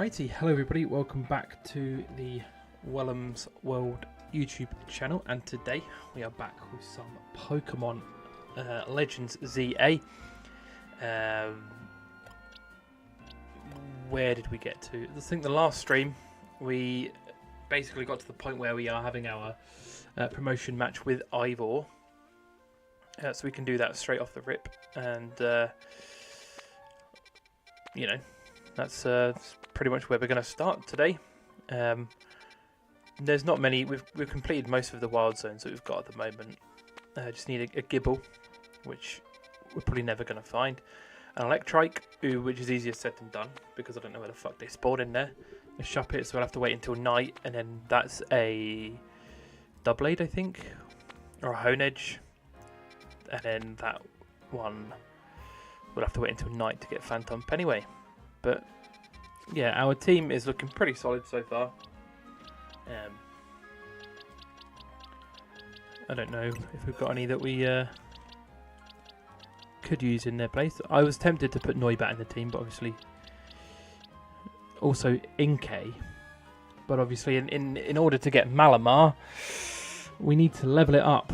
Alrighty, hello everybody, welcome back to the Wellham's World YouTube channel, and today we are back with some Pokemon Legends ZA. Where did we get to? I think the last stream we basically got to the point where we are having our promotion match with Ivor, so we can do that straight off the rip, and you know, that's pretty much where we're going to start today. There's not many. We've completed most of the wild zones that we've got at the moment. Just need a Gibble, which we're probably never going to find. An Electrike, which is easier said than done because I don't know where the fuck they spawned in there. A Shuppet, so we'll have to wait until night, and then that's a Doublade, I think, or a Honedge, and then that one we'll have to wait until night to get Phantom Pennyway. But yeah, our team is looking pretty solid so far. I don't know if we've got any that we could use in their place. I was tempted to put Noibat in the team, but obviously also Inkay. But obviously in order to get Malamar, we need to level it up.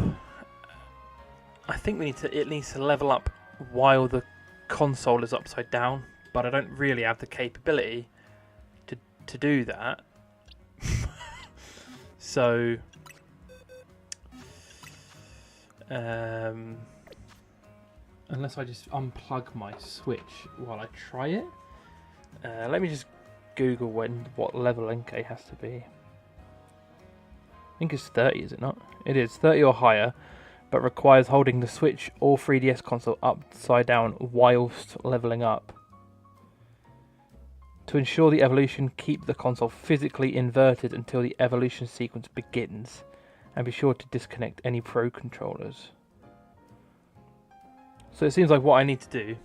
I think we need to at least level up while the console is upside down, but I don't really have the capability to do that. So unless I just unplug my Switch while I try it. Let me just Google what level NK has to be. I think it's 30, is it not? It is 30 or higher, but requires holding the Switch or 3DS console upside down whilst leveling up. To ensure the evolution, keep the console physically inverted until the evolution sequence begins, and be sure to disconnect any Pro controllers. So it seems like what I need to do...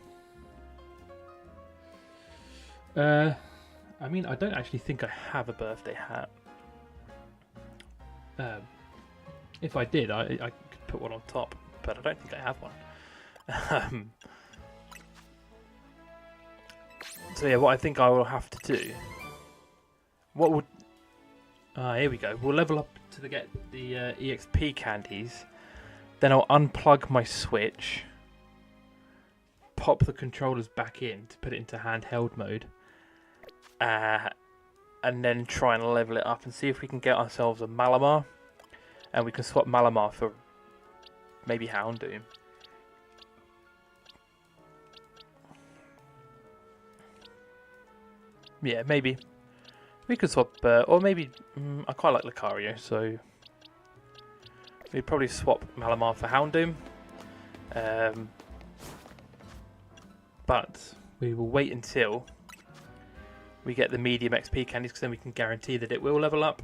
I mean, I don't actually think I have a birthday hat. If I did, I could put one on top, but I don't think I have one. So yeah, what I think I will have to do... What would... here we go. We'll level up to get the EXP candies. Then I'll unplug my Switch. Pop the controllers back in to put it into handheld mode. And then try and level it up and see if we can get ourselves a Malamar. And we can swap Malamar for maybe Houndoom. Yeah, maybe. We could swap, or maybe, I quite like Lucario, so we'd probably swap Malamar for Houndoom. But we will wait until we get the medium XP candies, because then we can guarantee that it will level up.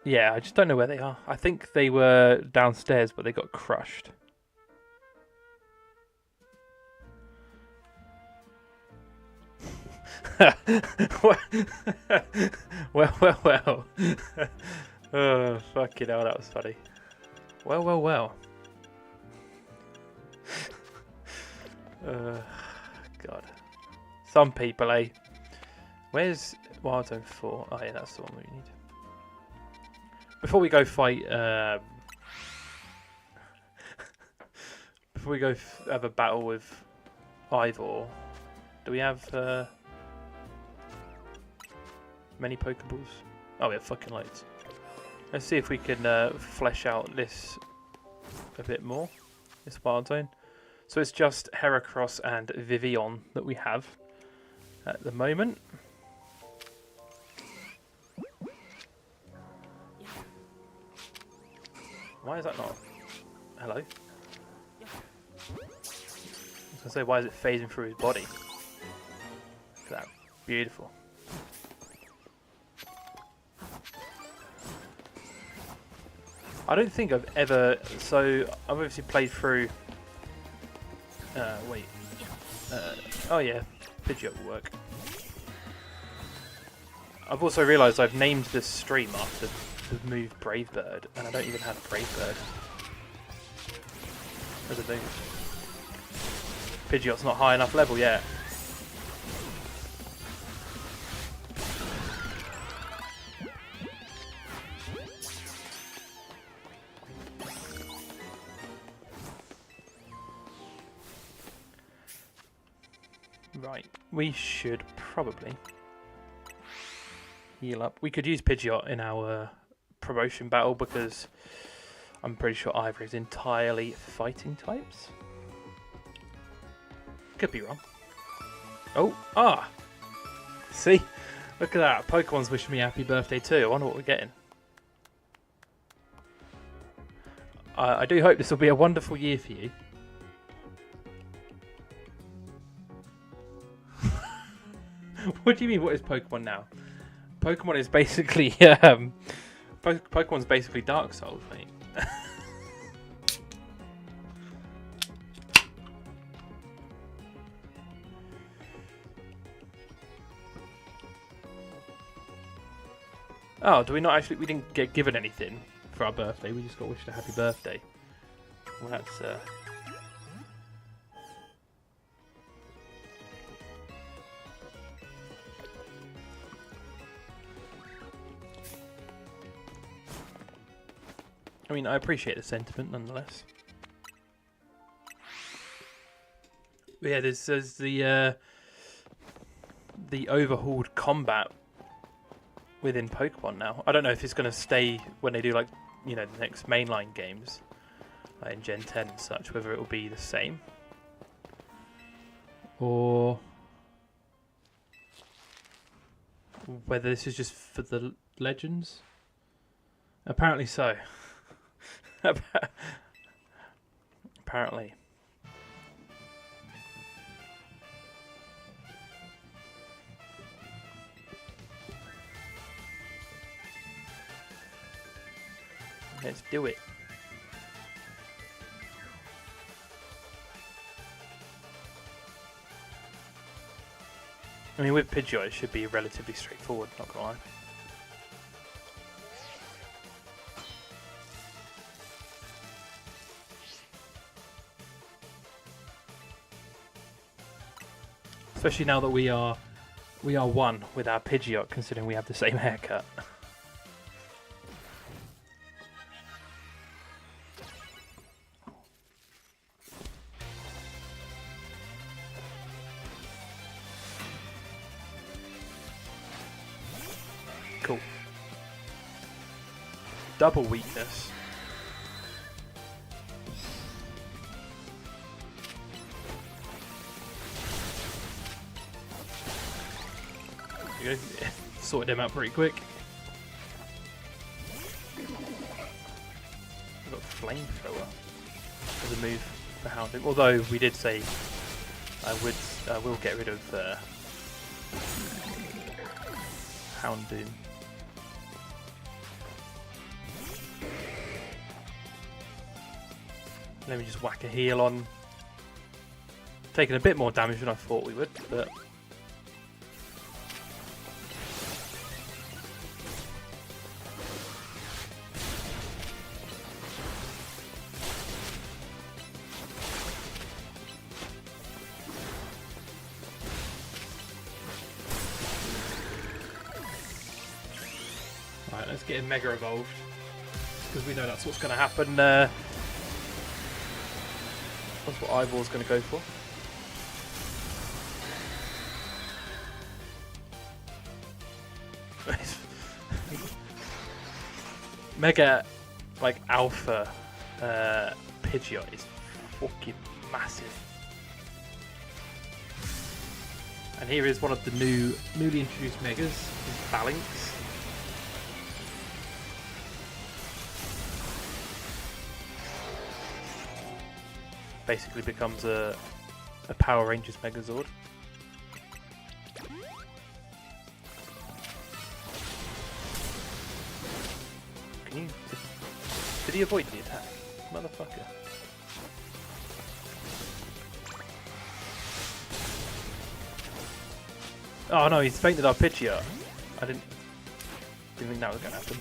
Yeah, I just don't know where they are. I think they were downstairs, but they got crushed. well. Oh, fucking hell, that was funny. Well. God. Some people, eh? Where's Wild Zone 4? Oh, yeah, that's the one we need. Before we go fight... before we go have a battle with Ivor, do we have... many Pokeballs? Oh, we have fucking loads. Let's see if we can flesh out this a bit more. This Wild Zone. So it's just Heracross and Vivian that we have at the moment. Why is that not? Hello? I was gonna say, why is it phasing through his body? Look at that. Beautiful. I don't think I've ever... So, I've obviously played through... oh yeah, Pidgeot will work. I've also realised I've named this stream after the move Brave Bird, and I don't even have Brave Bird as a move. Pidgeot's not high enough level yet. Right, we should probably heal up. We could use Pidgeot in our promotion battle because I'm pretty sure Ivory is entirely fighting types. Could be wrong. Oh, see? Look at that. Pokemon's wishing me happy birthday too. I wonder what we're getting. I do hope this will be a wonderful year for you. What do you mean, what is Pokemon now? Pokemon is basically, Pokemon's basically Dark Souls, mate. Oh, do we not actually, we didn't get given anything for our birthday, we just got wished a happy birthday. Well, that's, I mean, I appreciate the sentiment nonetheless. But yeah, there's the overhauled combat within Pokemon now. I don't know if it's going to stay when they do, like, you know, the next mainline games, like in Gen 10 and such, whether it will be the same. Or whether this is just for the Legends. Apparently so. Apparently. Let's do it. I mean, with Pidgeot it should be relatively straightforward, not gonna lie. Especially now that we are one with our Pidgeot, considering we have the same haircut. Cool. Double weakness. There you go. Sorted them out pretty quick. We've got Flamethrower as a move for Houndoom. Although we did say I will get rid of Houndoom. Let me just whack a heal on. Taking a bit more damage than I thought we would, but right, let's get him Mega Evolved, because we know that's what's going to happen. That's what Ivor's going to go for. Mega, like, Alpha Pidgeot is fucking massive. And here is one of the newly introduced Megas, is Phalanx. Basically becomes a Power Rangers Megazord. Can you... Did he avoid the attack? Motherfucker. Oh no, he's fainted our Pidgeot. I didn't think that was going to happen.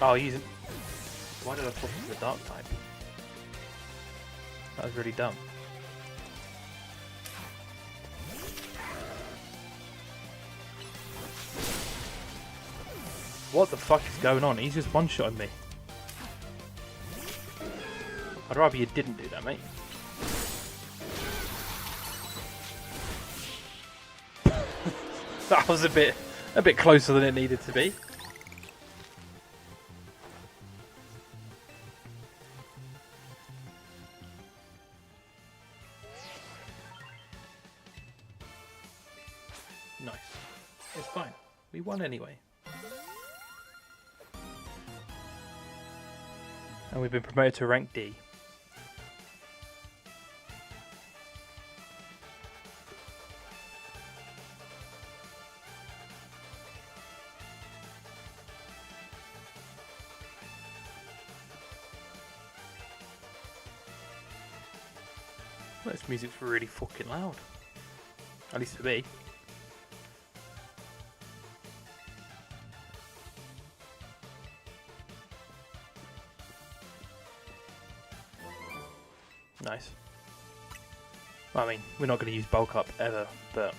Oh, he's... Why did I pop into the Dark type? That was really dumb. What the fuck is going on? He's just one-shotting me. I'd rather you didn't do that, mate. That was a bit closer than it needed to be. Nice. It's fine. We won anyway. And we've been promoted to rank D. This music's really fucking loud. At least for me. Nice. Well, I mean, we're not going to use bulk up ever, but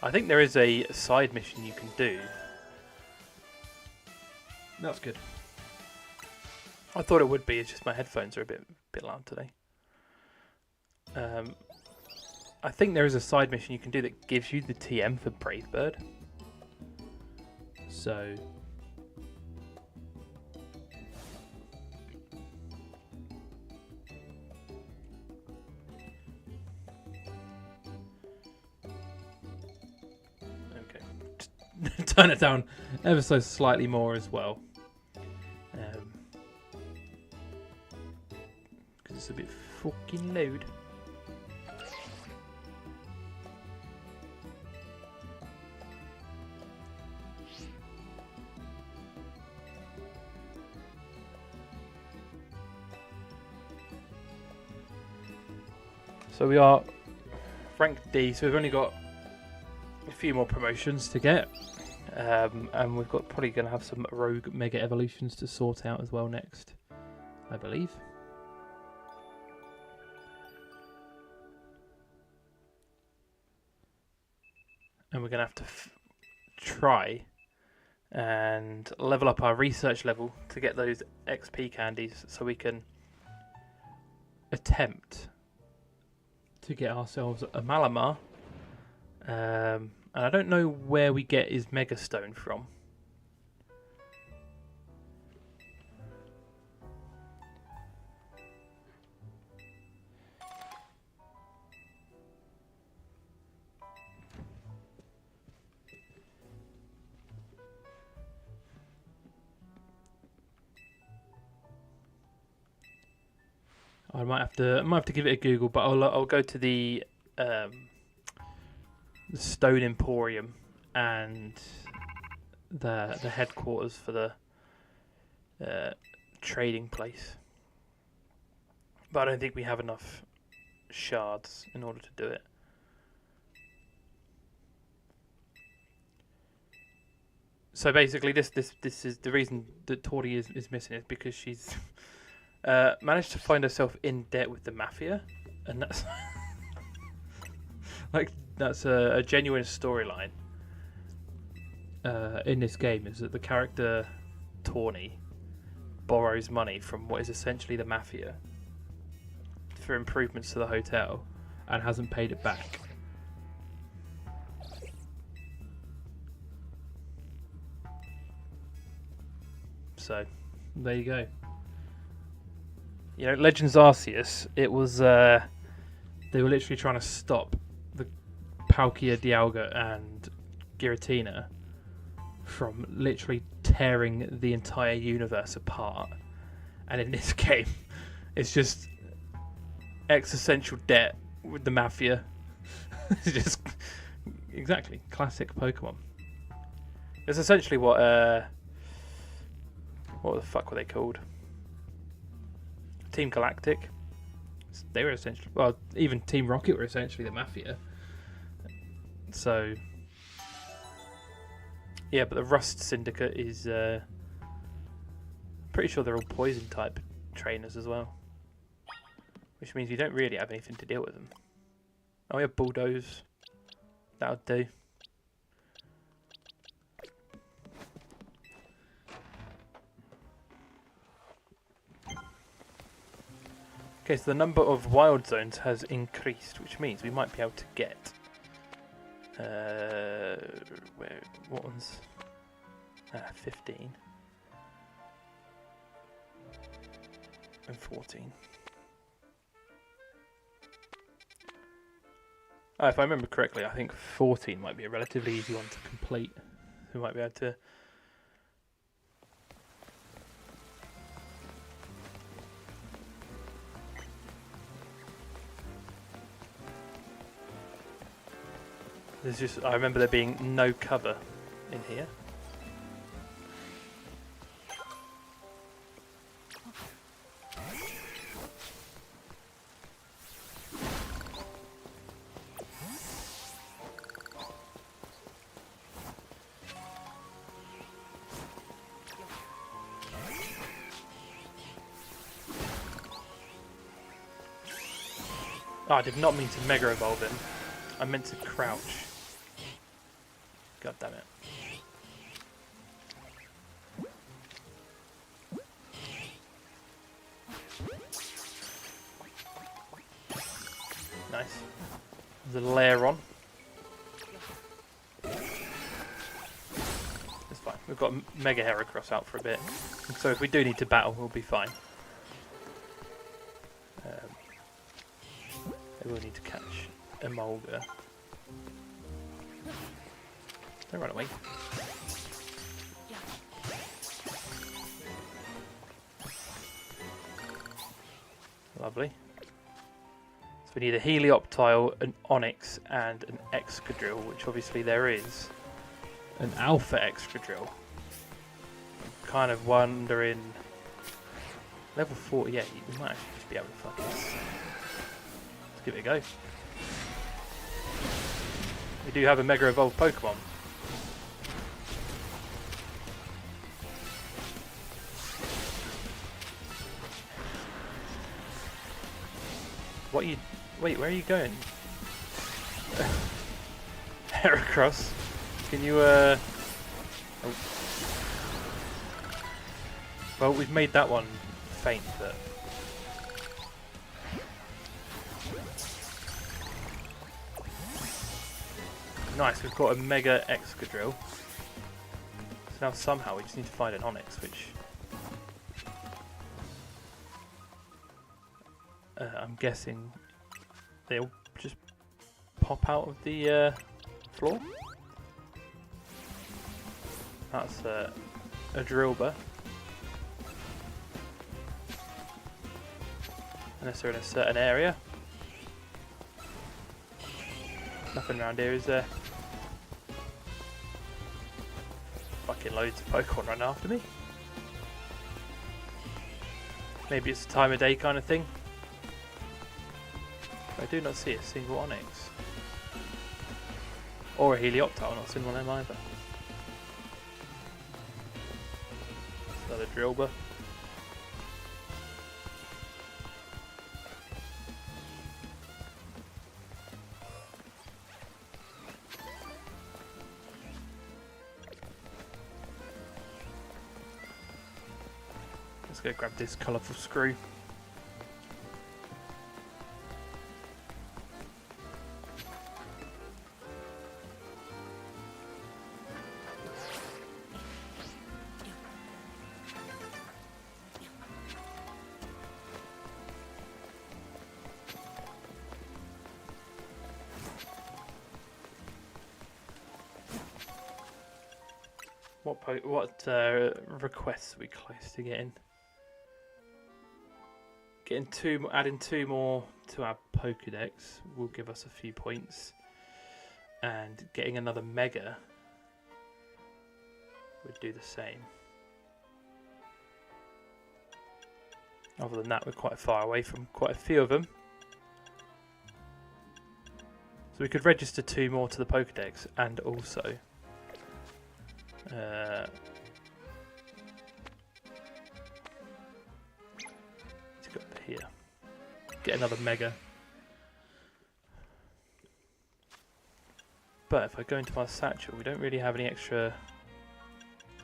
I think there is a side mission you can do. That's good. I thought it would be. It's just my headphones are a bit loud today. I think there is a side mission you can do that gives you the TM for Brave Bird. So okay, turn it down ever so slightly more as well. It's a bit fucking loud. So we are rank D, so we've only got a few more promotions to get. And we've got probably going to have some rogue mega evolutions to sort out as well next, I believe. And we're going to have to try and level up our research level to get those XP candies so we can attempt to get ourselves a Malamar. And I don't know where we get his Mega Stone from. I might have to give it a Google, but I'll go to the Stone Emporium and the headquarters for the trading place. But I don't think we have enough shards in order to do it. So basically, this is the reason that Tori is missing, is because she's managed to find herself in debt with the mafia, and that's that's a genuine storyline in this game. Is that the character Tawny borrows money from what is essentially the mafia for improvements to the hotel and hasn't paid it back. So there you go. You know, Legends Arceus, it was they were literally trying to stop the Palkia, Dialga and Giratina from literally tearing the entire universe apart. And in this game, it's just existential debt with the mafia. It's just exactly classic Pokemon. It's essentially what the fuck were they called? Team Galactic. They were essentially, well, even Team Rocket were essentially the mafia. So yeah, but the Rust Syndicate is pretty sure they're all poison type trainers as well. Which means we don't really have anything to deal with them. Oh, we have bulldoze. That'll do. Okay, so the number of wild zones has increased, which means we might be able to get... what ones? 15. And 14. If I remember correctly, I think 14 might be a relatively easy one to complete. We might be able to... There's just, I remember there being no cover in here. Oh, I did not mean to Mega Evolve him. I meant to crouch. God damn it. Nice. There's a layer on. It's fine. We've got Mega Heracross out for a bit. So if we do need to battle, we'll be fine. We will need to catch Emolga. Don't run away. Lovely. So we need a Helioptile, an Onyx, and an Excadrill, which obviously there is. An Alpha Excadrill. I'm kind of wondering... Level 48, we might actually just be able to fuck this. Let's give it a go. We do have a Mega Evolved Pokemon. What are you... Wait, where are you going? Heracross. Can you, Oh. Well, we've made that one faint, but... Nice, we've got a Mega Excadrill. So now somehow we just need to find an Onyx, which... I'm guessing they'll just pop out of the floor. That's a Drillbur. Unless they're in a certain area. Nothing around here, is there? Fucking loads of Pokemon running after me. Maybe it's a time of day kind of thing. I do not see a single Onyx. Or a Helioptile, not seen one of them either. Another Drillbur. Let's go grab this colourful screw. What requests are we close to getting? Adding two more to our Pokédex will give us a few points, and getting another Mega would do the same. Other than that, we're quite far away from quite a few of them. So we could register 2 more to the Pokédex, and also here. Get another Mega. But if I go into my satchel, we don't really have any extra...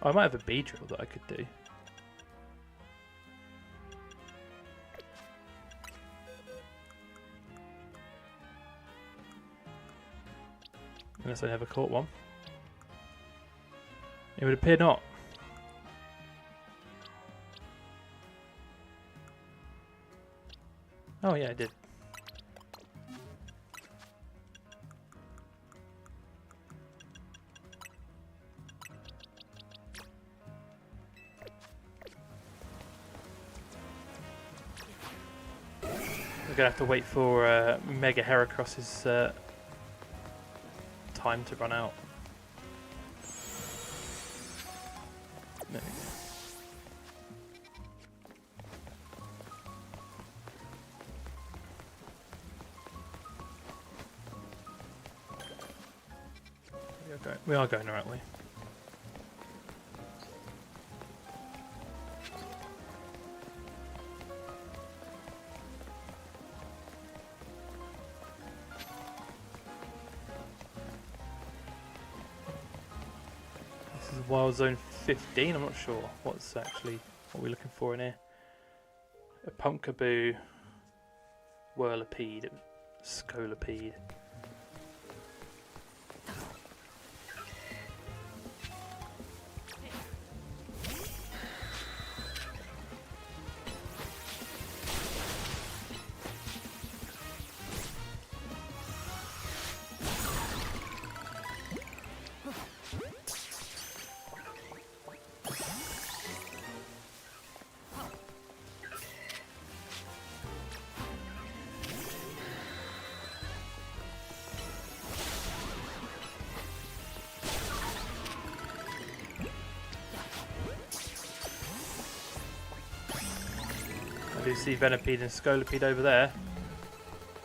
Oh, I might have a Beedrill that I could do. Unless I never caught one. It would appear not. Oh yeah, I did. We're gonna have to wait for Mega Heracross's time to run out. There we go. We are going the right way. This is Wild Zone 15. I'm not sure what's actually what we're looking for in here. A Pumpkaboo, Whirlipede, Scolipede. I do see Venipede and Scolipede over there.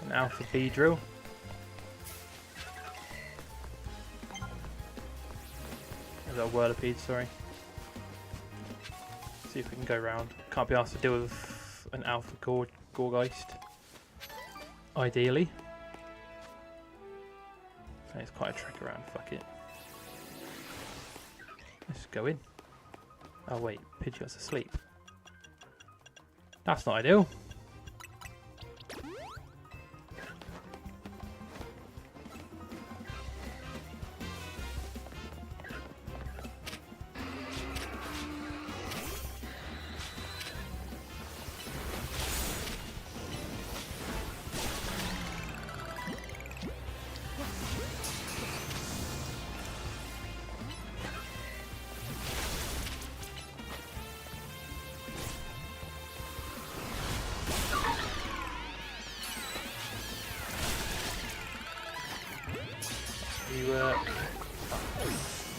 An Alpha Beedrill. Is that a Whirlipede, sorry. See if we can go round. Can't be asked to deal with an Alpha Gorgeist. Ideally. And it's quite a trek around, fuck it. Let's go in. Oh wait, Pidgeot's asleep. That's not ideal.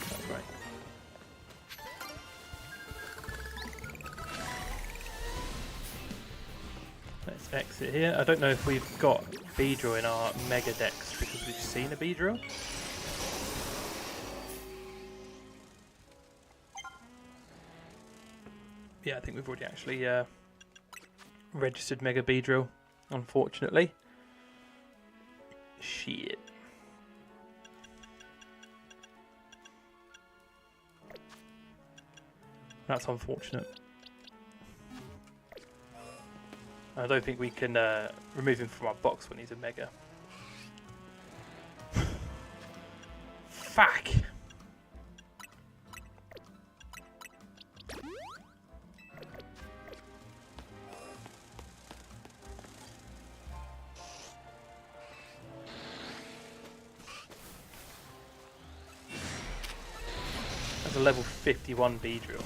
That's right. Let's exit here. I don't know if we've got Beedrill in our Mega Dex because we've seen a Beedrill. Yeah, I think we've already actually registered Mega Beedrill, unfortunately. Shit. That's unfortunate. I don't think we can remove him from our box when he's a Mega. Fuck! That's a level 51 Beedrill.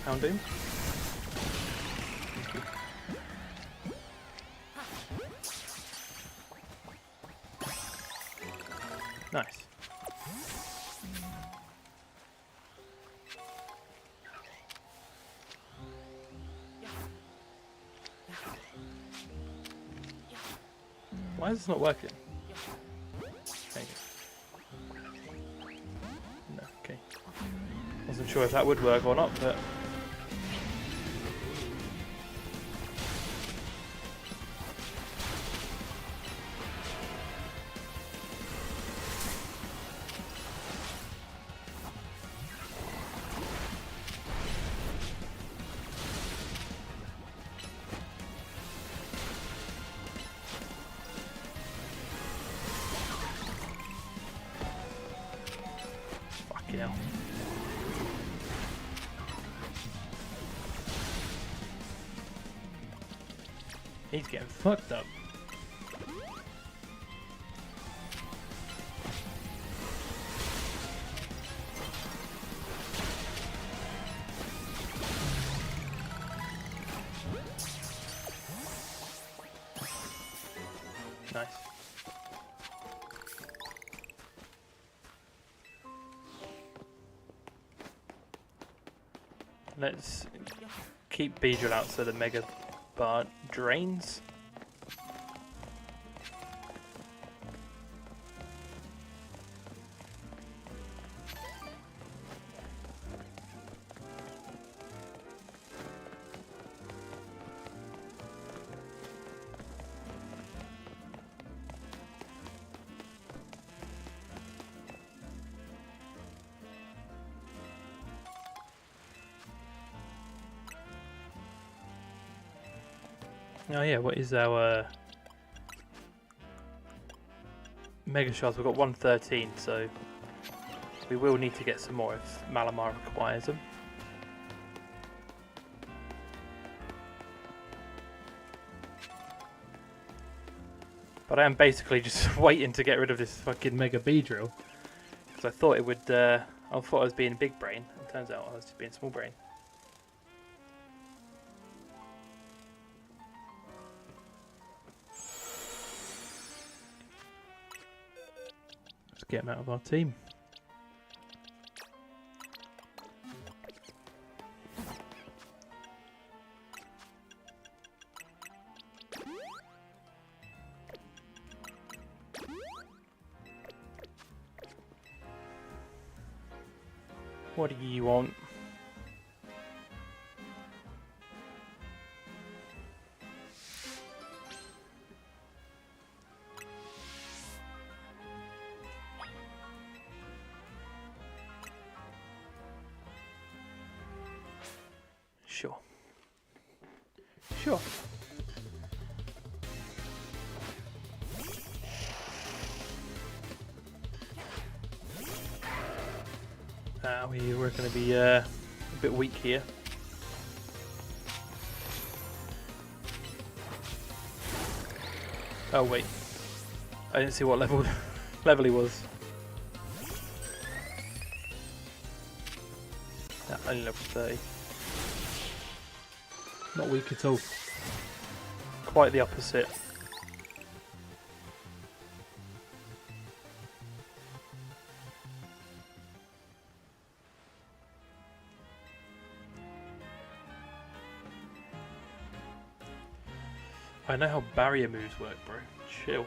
Houndoom. Nice. Why is this not working? There you go. No, okay. Wasn't sure if that would work or not, but... Fucking hell. He's getting fucked up. Nice. Let's keep Pidgeot out so the Mega Bar drains. Oh yeah, what is our Mega Shards? We've got 113, so we will need to get some more if Malamar requires them. But I am basically just waiting to get rid of this fucking Mega Beedrill, because I thought it would. I thought I was being big brain, and turns out I was just being small brain. Get him out of our team. What do you want? Sure. Sure. We're going to be a bit weak here. Oh wait, I didn't see what level he was. No, only level 30. Not weak at all. Quite the opposite. I know how barrier moves work, bro. Chill.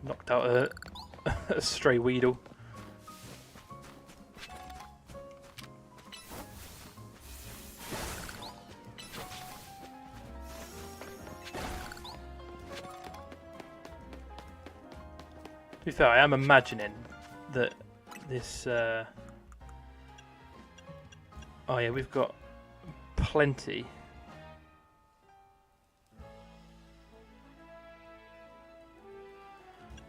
Knocked out a stray Weedle. To be fair, I am imagining that this... oh yeah, we've got plenty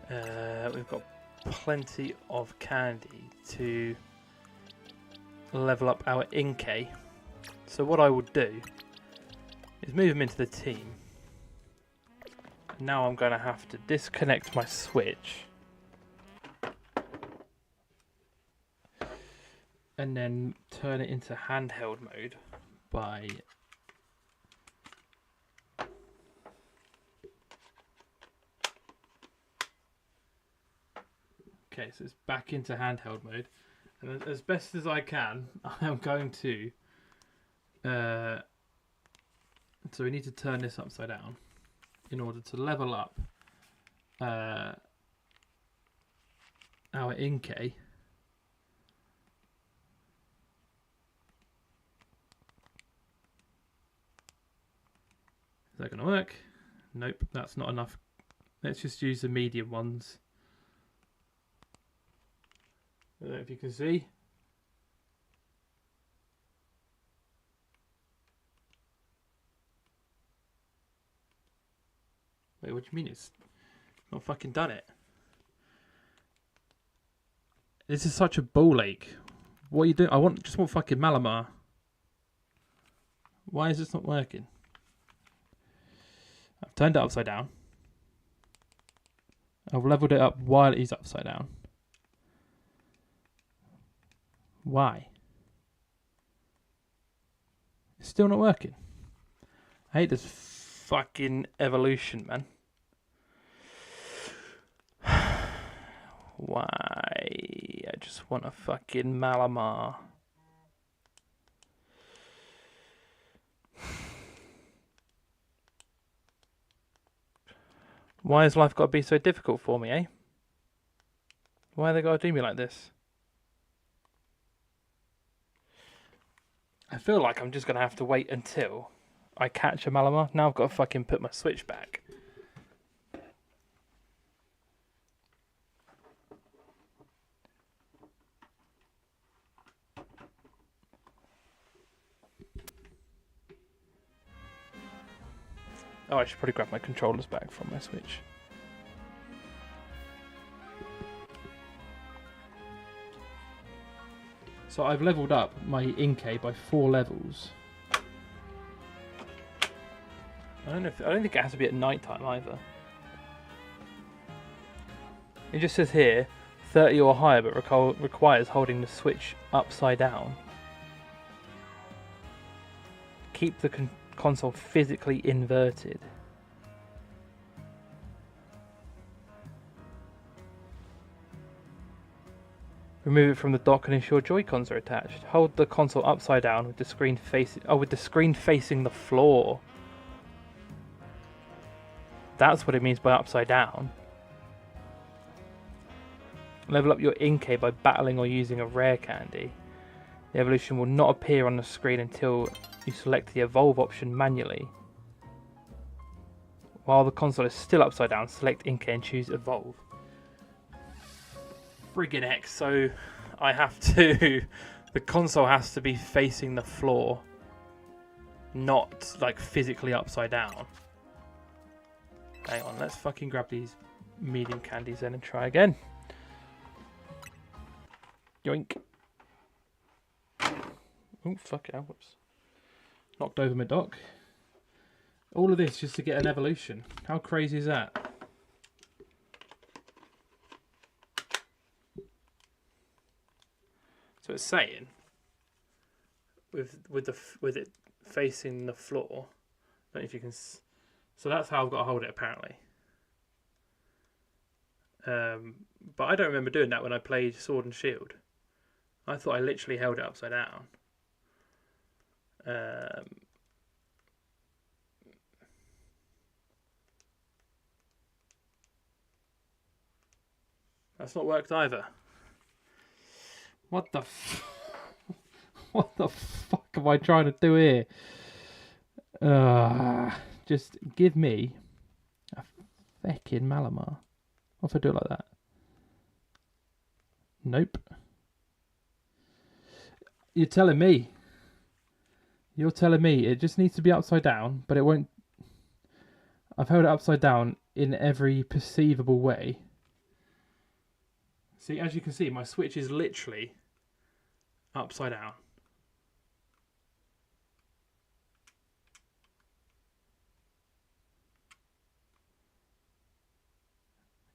We've got plenty of candy to level up our Inkay. So what I would do is move him into the team. Now I'm going to have to disconnect my Switch. And then turn it into handheld mode by... Okay, so it's back into handheld mode. And as best as I can, I am going to... So we need to turn this upside down in order to level up our Inkay. Is that going to work? Nope, that's not enough. Let's just use the medium ones. I don't know if you can see. Wait, what do you mean it's not fucking done it? This is such a ball ache. What are you doing? I just want fucking Malamar. Why is this not working? I've turned it upside down. I've leveled it up while he's upside down. Why? It's still not working. I hate this fucking evolution, man. Why? I just want a fucking Malamar. Why has life got to be so difficult for me, eh? Why have they got to do me like this? I feel like I'm just going to have to wait until I catch a Malamar. Now I've got to fucking put my Switch back. Oh, I should probably grab my controllers back from my Switch. So I've leveled up my Inkay by 4 levels. I don't think it has to be at night time either. It just says here 30 or higher, but requires holding the Switch upside down. Keep the console physically inverted. Remove it from the dock and ensure Joy-Cons are attached. Hold the console upside down with the screen facing the floor. That's what it means by upside down. Level up your Inkay by battling or using a rare candy. The evolution will not appear on the screen until you select the evolve option manually. While the console is still upside down, select Inkay and choose evolve. Friggin' heck, so I have to... the console has to be facing the floor, not like physically upside down. Hang on, let's fucking grab these medium candies then and try again. Yoink. Oh, fuck it, whoops. Knocked over my dock. All of this just to get an evolution. How crazy is that? So it's saying, with it facing the floor, I don't know if you can. So that's how I've got to hold it apparently. But I don't remember doing that when I played Sword and Shield. I thought I literally held it upside down. That's not worked either. What the what the fuck am I trying to do here? Just give me a feckin' Malamar. What if I do it like that? Nope. You're telling me. You're telling me it just needs to be upside down, but it won't. I've held it upside down in every perceivable way. See, as you can see, my Switch is literally upside down.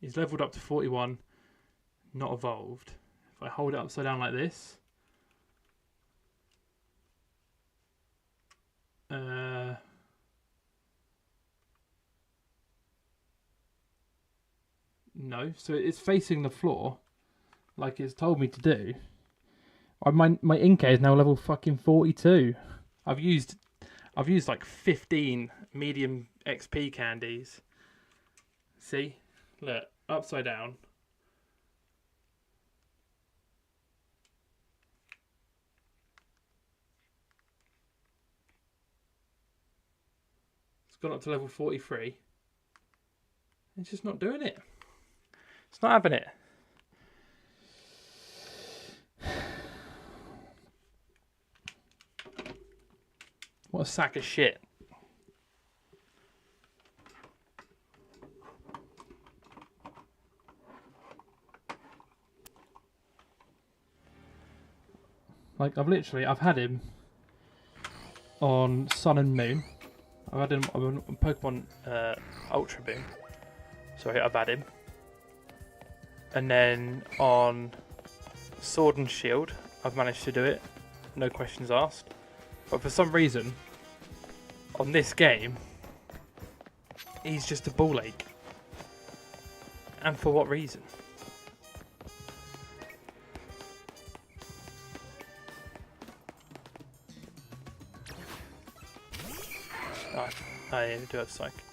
He's leveled up to 41, not evolved. If I hold it upside down like this, no, so it's facing the floor like it's told me to do. My Inkay is now level fucking 42. I've used like 15 medium XP candies. See? Look, upside down. It's gone up to level 43. It's just not doing it. It's not having it. What a sack of shit. Like, I've had him on Sun and Moon. I've had him on Pokemon Ultra Moon. Sorry, I've had him. And then on Sword and Shield, I've managed to do it. No questions asked. But for some reason, on this game, he's just a ball ache. And for what reason? I do have Psychic.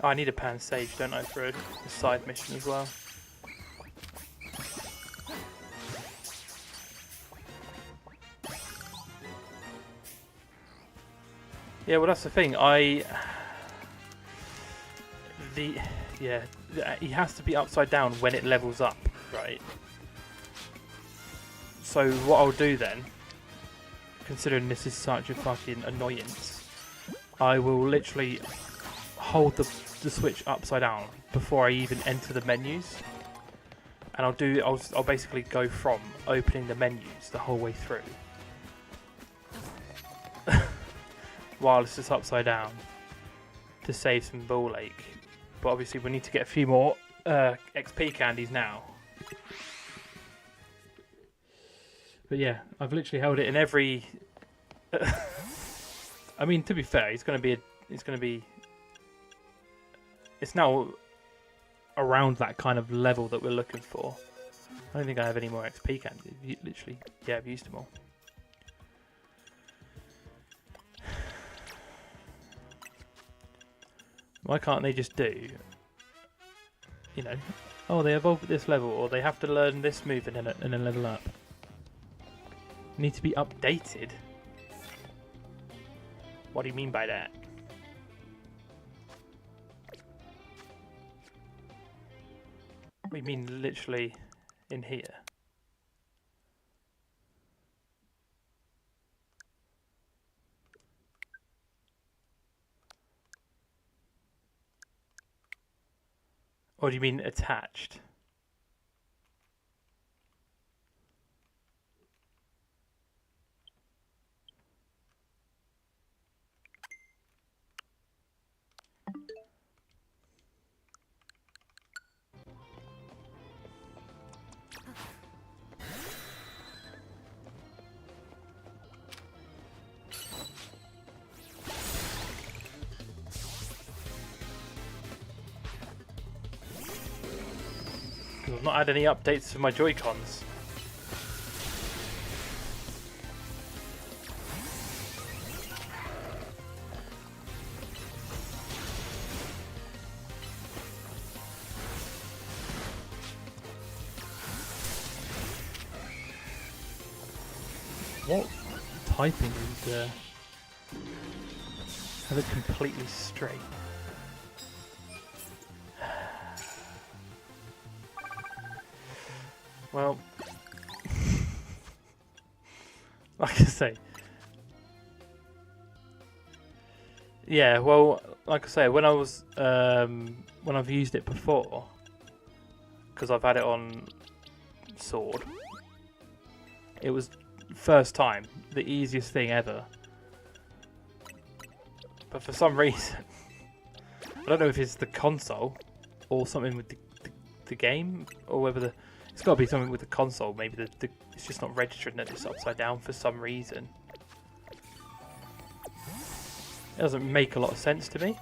Oh, I need a Pan Sage, don't I, for a side mission as well. Yeah, well, that's the thing. He has to be upside down when it levels up, right? So what I'll do then, considering this is such a fucking annoyance, I will literally hold the Switch upside down before I even enter the menus, and I'll basically go from opening the menus the whole way through while it's just upside down to save some ball ache. But obviously we need to get a few more XP candies now. But yeah, I've literally held it in every. I mean, to be fair, it's now around that kind of level that we're looking for. I don't think I have any more XP candies. Literally, yeah, I've used them all. Why can't they just do, you know, oh, they evolve at this level, or they have to learn this move and then level up? Need to be updated? What do you mean by that? We mean literally in here. Or do you mean attached? I've not had any updates for my Joy-Cons. What typing is there? Have it completely straight. Well, Like I say. Yeah, well, like I say, when I've used it before, because I've had it on sword, it was first time the easiest thing ever. But for some reason, I don't know if it's the console or something with the game, or whether it's got to be something with the console. Maybe it's just not registering that it's upside down for some reason. It doesn't make a lot of sense to me.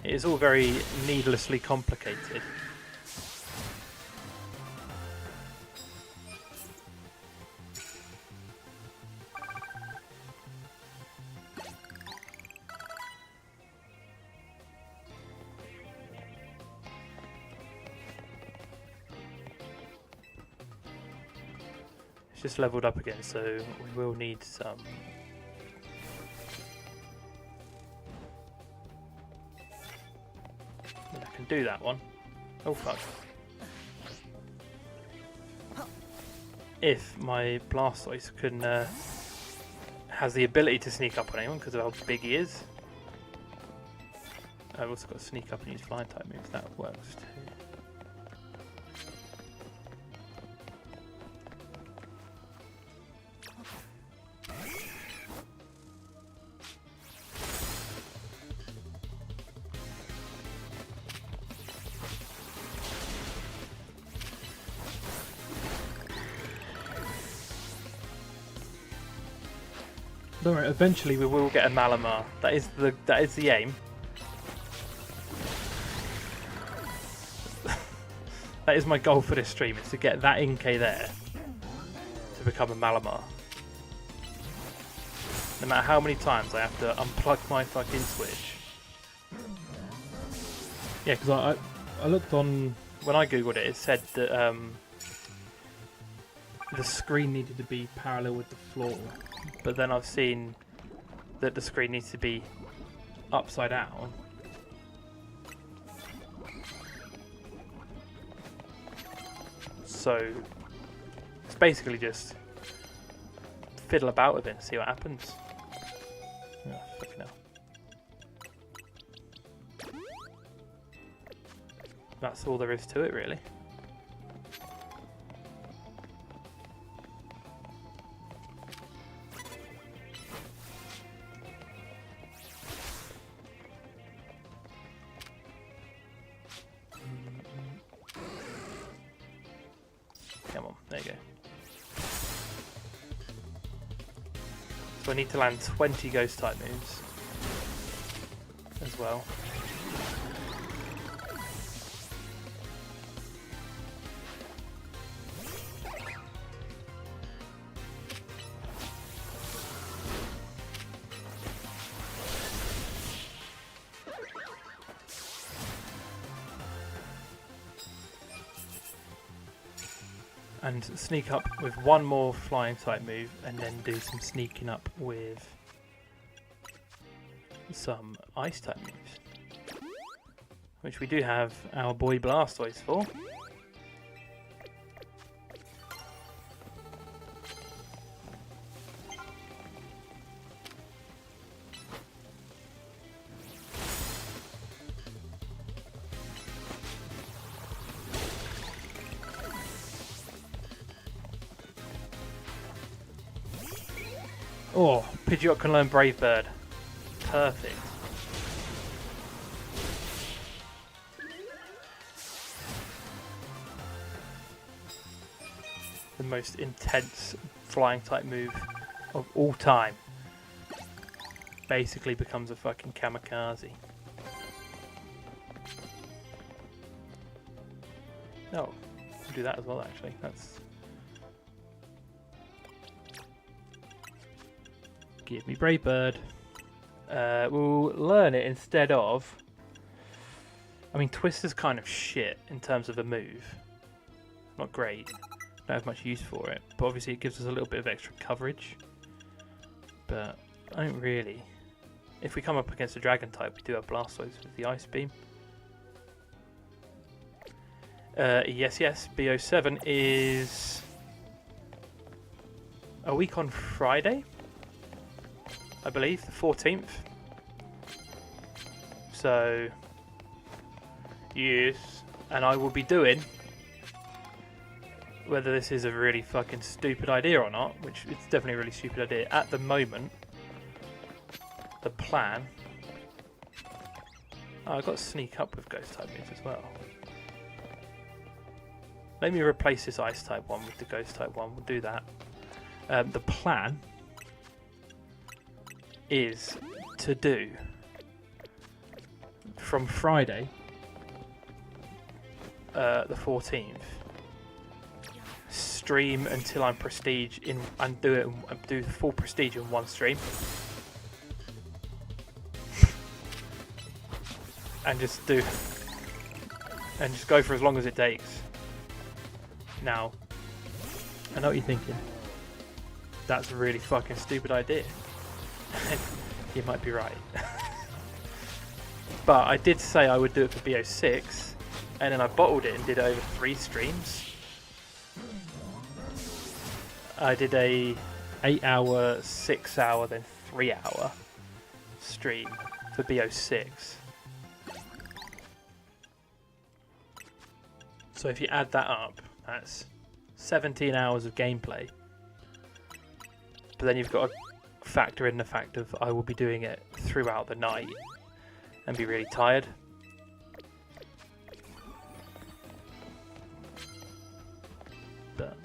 It is all very needlessly complicated. It's just leveled up again, so we will need some. I can do that one. Oh fuck. If my Blastoise can has the ability to sneak up on anyone because of how big he is. I've also got to sneak up and use flying type moves. That works too. Don't worry, eventually we will get a Malamar. That is the aim. That is my goal for this stream, is to get that Inkay there to become a Malamar. No matter how many times I have to unplug my fucking Switch. Yeah, because I looked on, when I googled it, it said that the screen needed to be parallel with the floor. But then I've seen that the screen needs to be upside down. So it's basically just fiddle about with it and see what happens. Oh, fucking hell. That's all there is to it, really. Come on, there you go. So I need to land 20 ghost type moves as well. And sneak up with one more flying type move, and then do some sneaking up with some ice type moves, which we do have our boy Blastoise for. Oh, Pidgeot can learn Brave Bird. Perfect. The most intense flying type move of all time. Basically becomes a fucking kamikaze. Oh, I'll do that as well actually. That's... Give me Brave Bird. We'll learn it instead of... I mean, Twister's kind of shit in terms of a move. Not great. don't have much use for it. But obviously it gives us a little bit of extra coverage. But I don't really. If we come up against a dragon type, we do have Blastoise with the Ice Beam. Yes, BO7 is a week on Friday, I believe, the 14th. So, yes, and I will be doing, whether this is a really fucking stupid idea or not, which it's definitely a really stupid idea. At the moment, the plan... Oh, I've got to sneak up with Ghost type moves as well. Let me replace this Ice type one with the Ghost type one. We'll do that. The plan is to do from Friday, the 14th, stream until I'm prestige in, and do the full prestige in one stream, and just go for as long as it takes. Now, I know what you're thinking. That's a really fucking stupid idea. You might be right. But I did say I would do it for BO6, and then I bottled it and did it over 3 streams. I did a 8-hour, 6-hour, then 3-hour stream for BO6. So if you add that up, that's 17 hours of gameplay. But then you've got to factor in the fact of I will be doing it throughout the night and be really tired. But,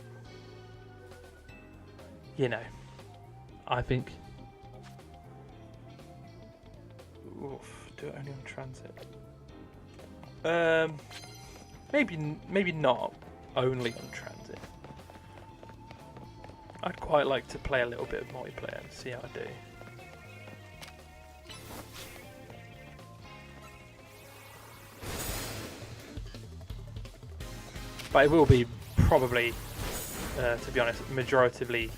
you know, I think... Oof, do it only on transit. Maybe not only on transit. I'd quite like to play a little bit of multiplayer and see how I do. But it will be probably, to be honest, majoritively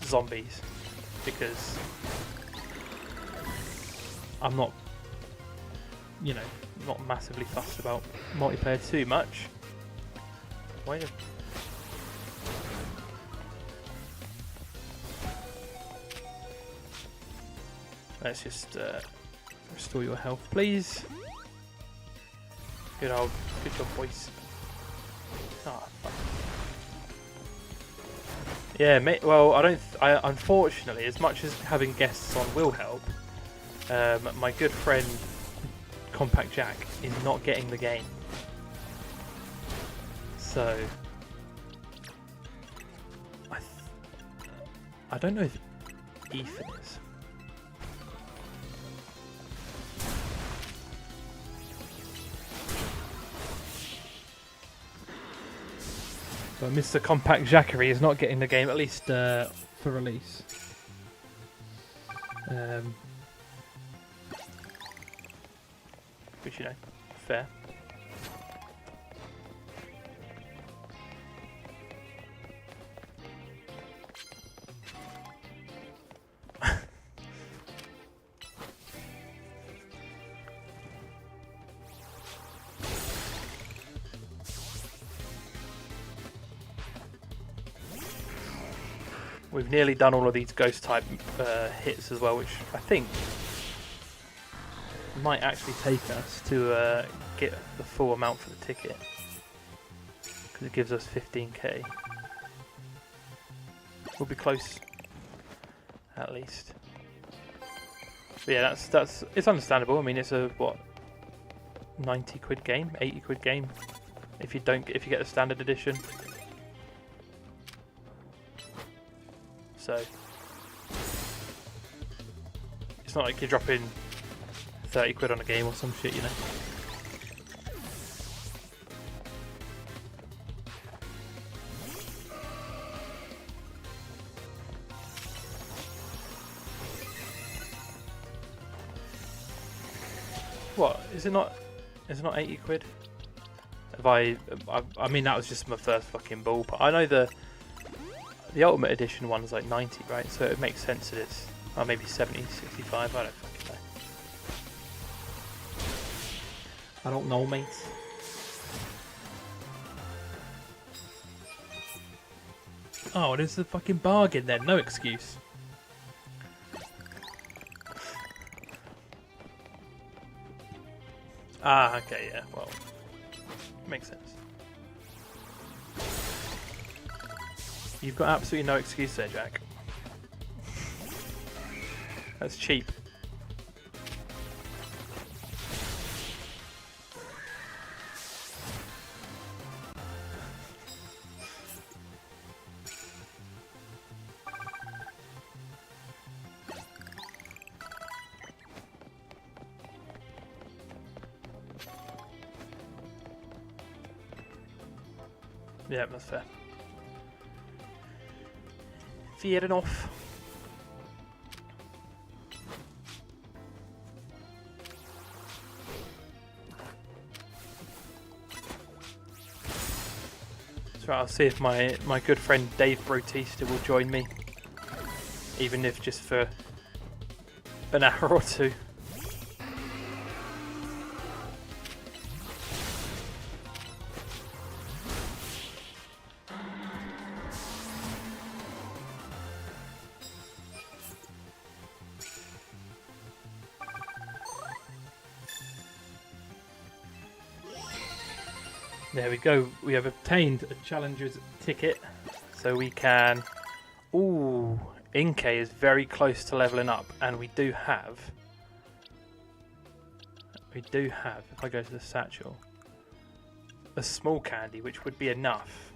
zombies, because I'm not, you know, not massively fussed about multiplayer too much. Why? Let's just restore your health, please. Good job, boys. Oh, fuck. Yeah, mate. Well, I unfortunately, as much as having guests on will help, my good friend Compact Jack is not getting the game. So I don't know if Ethan is. But Mr. Compact Jackery is not getting the game, at least for release. Which, you know, fair. We've nearly done all of these ghost type hits as well, which I think might actually take us to get the full amount for the ticket, because it gives us 15k. We'll be close, at least. But yeah, that's it's understandable. I mean, it's a what, 90 quid game, 80 quid game if you get the standard edition. So it's not like you're dropping 30 quid on a game or some shit, you know. What? Is it not 80 quid? If I mean, that was just my first fucking ball. But I know the Ultimate Edition one is like 90, right? So it makes sense that it's, or maybe 70, 65. I don't fucking know. I don't know, mate. Oh, it is a fucking bargain then. No excuse. Ah, okay, yeah. Well, makes sense. You've got absolutely no excuse there, Jack. That's cheap. Yeah, that's fair. Fair enough. So I'll see if my good friend Dave Bautista will join me, even if just for an hour or two. There we go. We have obtained a challenger's ticket, so we can. Ooh, Inkay is very close to leveling up, and we do have. If I go to the satchel, a small candy, which would be enough.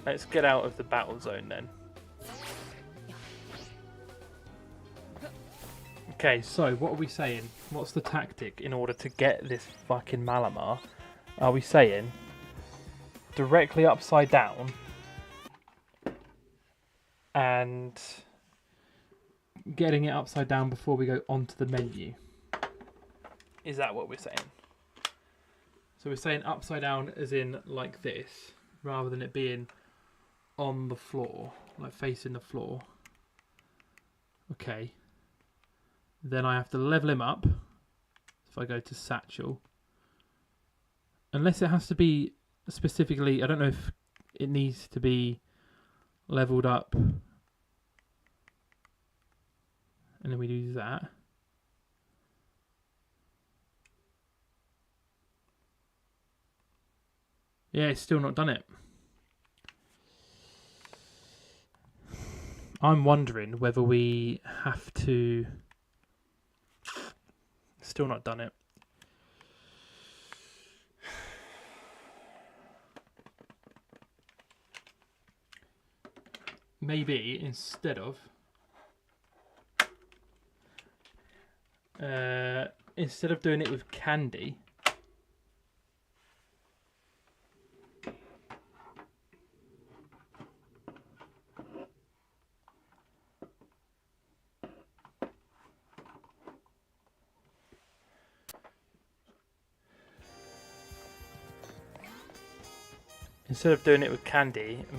Let's get out of the battle zone then. Okay, so what are we saying? What's the tactic in order to get this fucking Malamar? Are we saying directly upside down and getting it upside down before we go onto the menu? Is that what we're saying? So we're saying upside down as in like this, rather than it being on the floor, like facing the floor. Okay. Then I have to level him up. If I go to satchel. Unless it has to be specifically, I don't know if it needs to be leveled up. And then we do that. Yeah, it's still not done it. I'm wondering whether we have to... Still not done it. Maybe instead of doing it with candy,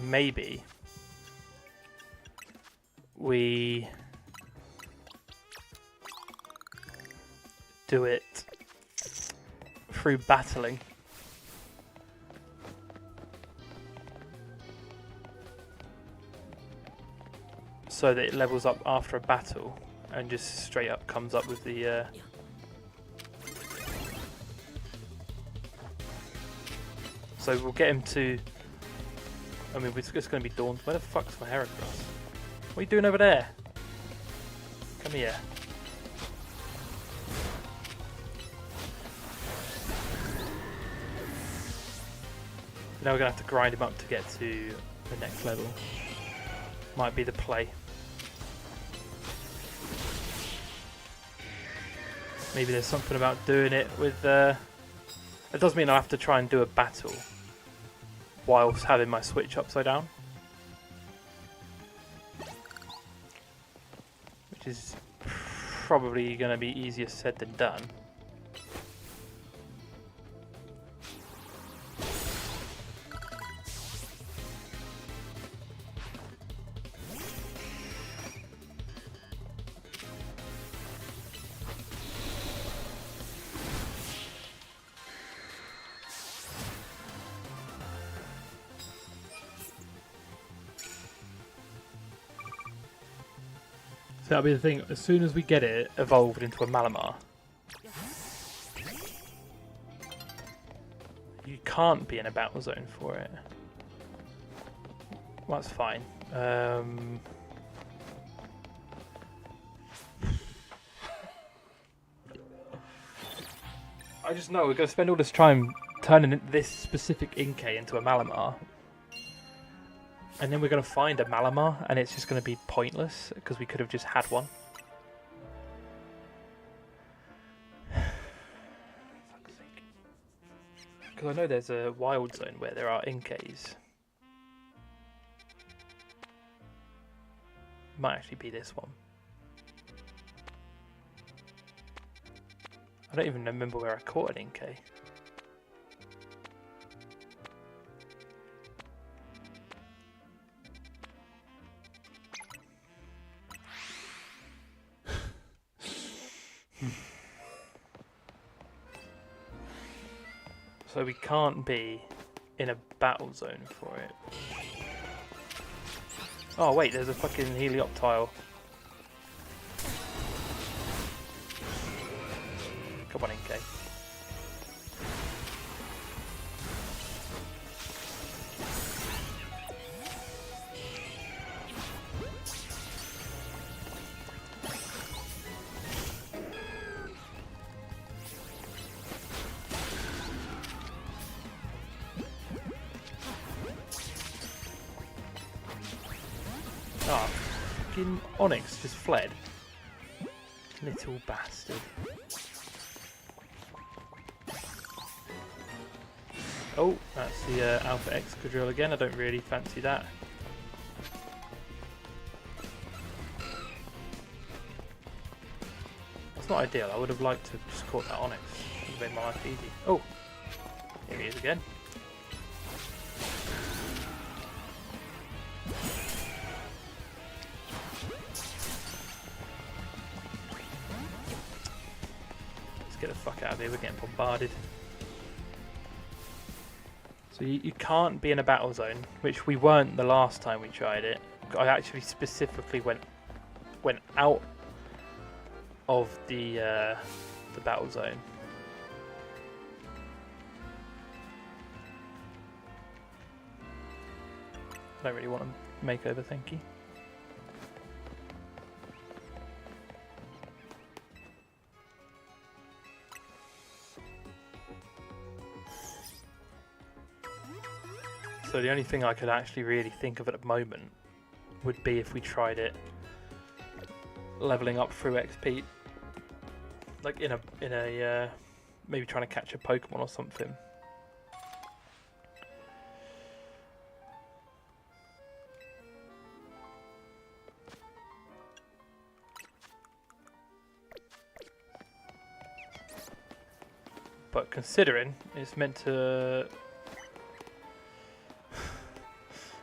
maybe we do it through battling. So that it levels up after a battle and just straight up comes up with the so we'll get him to, I mean, it's just going to be dawn. Where the fuck's my Heracross? What are you doing over there? Come here. Now we're going to have to grind him up to get to the next level. Might be the play. Maybe there's something about doing it with... It does mean I have to try and do a battle whilst having my switch upside down. Which is probably going to be easier said than done. That'll be the thing. As soon as we get it evolved into a Malamar, you can't be in a battle zone for it. Well, that's fine. I just know we're going to spend all this time turning this specific Inkay into a Malamar. And then we're going to find a Malamar, and it's just going to be pointless, because we could have just had one. Fuck's sake. Because I know there's a wild zone where there are Inkays. Might actually be this one. I don't even remember where I caught an Inkay. So we can't be in a battle zone for it. Oh wait, there's a fucking Helioptile. Come on, Inkay. Ah, fucking Onyx just fled. Little bastard. Oh, that's the Alpha Excadrill again. I don't really fancy that. That's not ideal. I would have liked to have just caught that Onyx. It would have made my life easy. Oh, here he is again. Let's get the fuck out of here. We're getting bombarded. So you can't be in a battle zone, which we weren't the last time we tried it. I actually specifically went out of the battle zone. I don't really want a makeover, thank you. So the only thing I could actually really think of at the moment would be if we tried it leveling up through XP, like in a maybe trying to catch a Pokemon or something. But considering it's meant to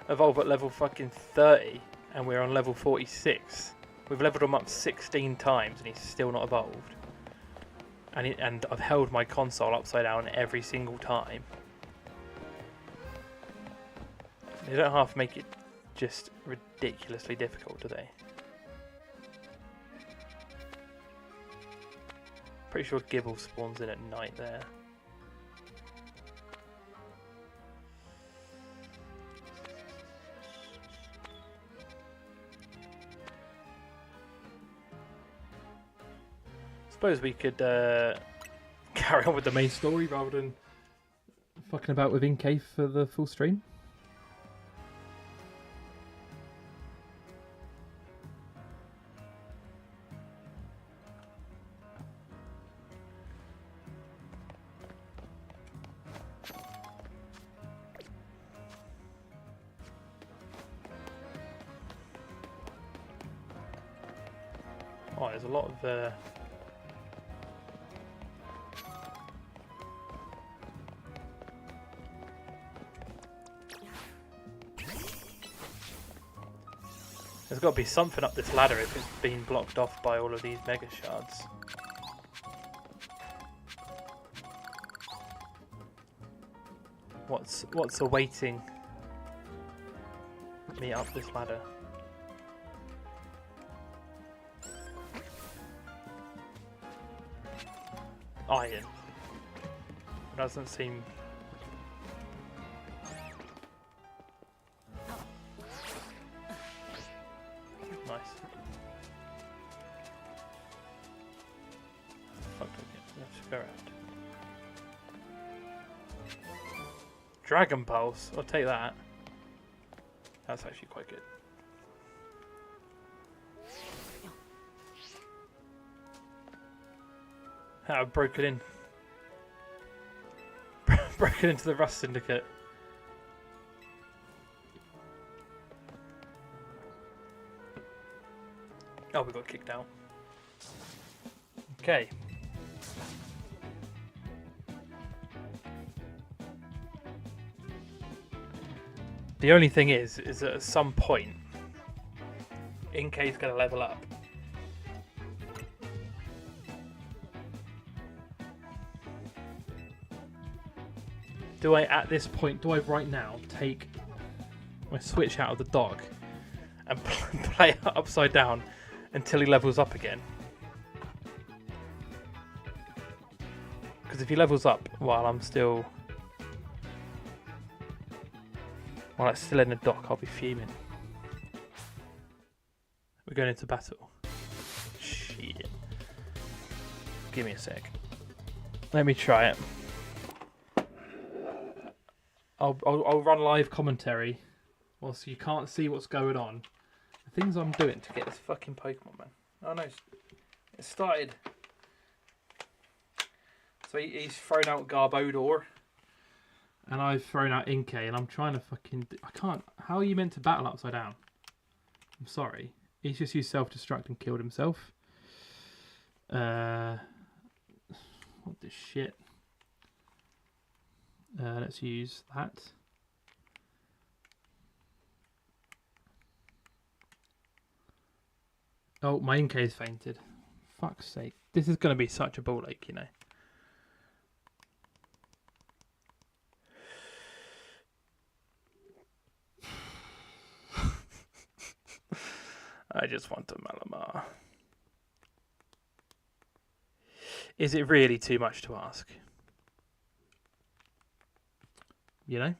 evolve at level fucking 30 and we're on level 46, we've leveled him up 16 times and he's still not evolved. And I've held my console upside down every single time. They don't half make it just ridiculously difficult, do they? Pretty sure Gibble spawns in at night there. Suppose we could carry on with the main story rather than fucking about with Inkay for the full stream. Oh, there's a lot of there's got to be something up this ladder if it's been blocked off by all of these mega shards. What's awaiting me up this ladder? iron. It doesn't seem... Nice. Fuck, let's go around. Dragon Pulse, I'll take that. That's actually quite good. I've broken in. Broken into the Rust Syndicate. Oh, we got kicked out. Okay. The only thing is that at some point, Inkay's going to level up. Do I, at this point, do I right now take my switch out of the dog and play it upside down until he levels up again? Because if he levels up while I'm still... While it's still in the dock, I'll be fuming. We're going into battle. Shit. Give me a sec. Let me try it. I'll run live commentary whilst you can't see what's going on. The things I'm doing to get this fucking Pokemon, man. Oh no, it started. So he's thrown out Garbodor. And I've thrown out Inkay, and I'm trying to fucking... I can't... How are you meant to battle upside down? I'm sorry. He's just used self-destruct and killed himself. What the shit? Let's use that. Oh, my Inkay's fainted. Fuck's sake. This is going to be such a ball ache, you know. I just want a Malamar. Is it really too much to ask? You know?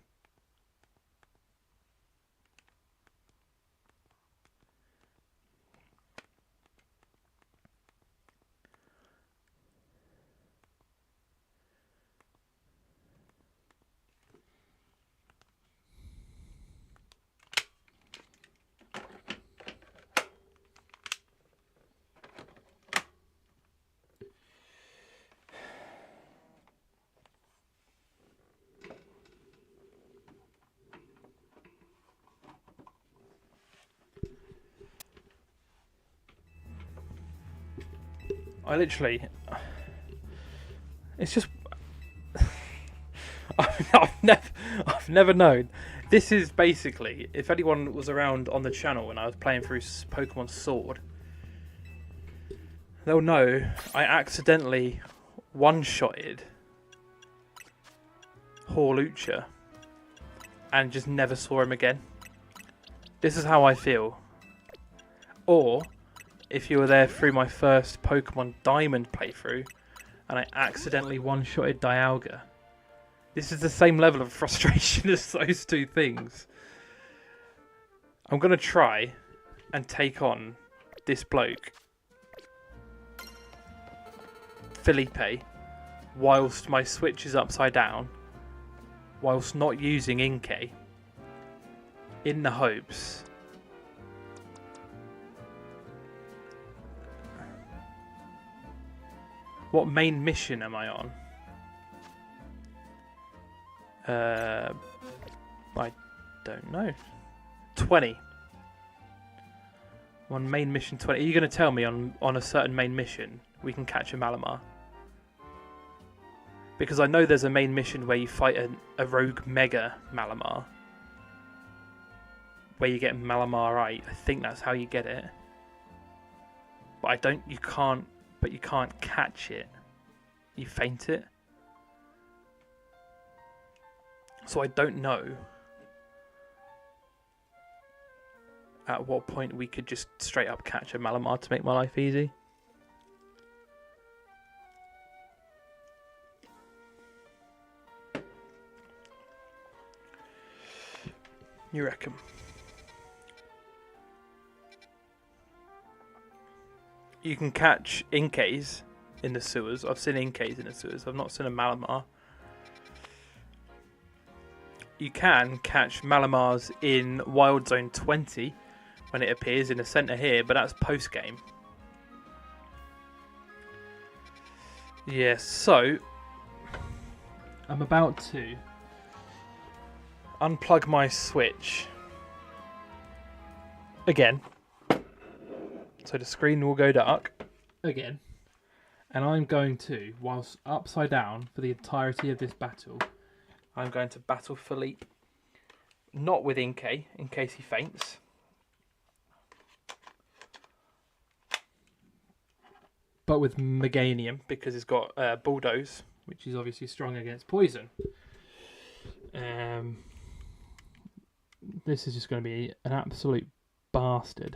I literally... It's just... I've never known. This is basically, if anyone was around on the channel when I was playing through Pokemon Sword, they'll know I accidentally one-shotted Hawlucha and just never saw him again. This is how I feel. Or... if you were there through my first Pokemon Diamond playthrough and I accidentally one-shotted Dialga. This is the same level of frustration as those two things. I'm going to try and take on this bloke, Felipe, whilst my switch is upside down, whilst not using Inkay, in the hopes... What main mission am I on? I don't know. 20. On main mission 20. Are you going to tell me on a certain main mission we can catch a Malamar? Because I know there's a main mission where you fight a rogue Mega Malamar. Where you get Malamarite. I think that's how you get it. But you can't catch it. You faint it. So I don't know at what point we could just straight up catch a Malamar to make my life easy. You reckon? You can catch Inkays in the sewers. I've seen Inkays in the sewers. I've not seen a Malamar. You can catch Malamars in Wild Zone 20 when it appears in the centre here, but that's post-game. Yeah, so I'm about to unplug my Switch again. So the screen will go dark again. And I'm going to, whilst upside down for the entirety of this battle, I'm going to battle Philippe. Not with Inkay, in case he faints. But with Meganium, because he's got Bulldoze, which is obviously strong against poison. This is just going to be an absolute bastard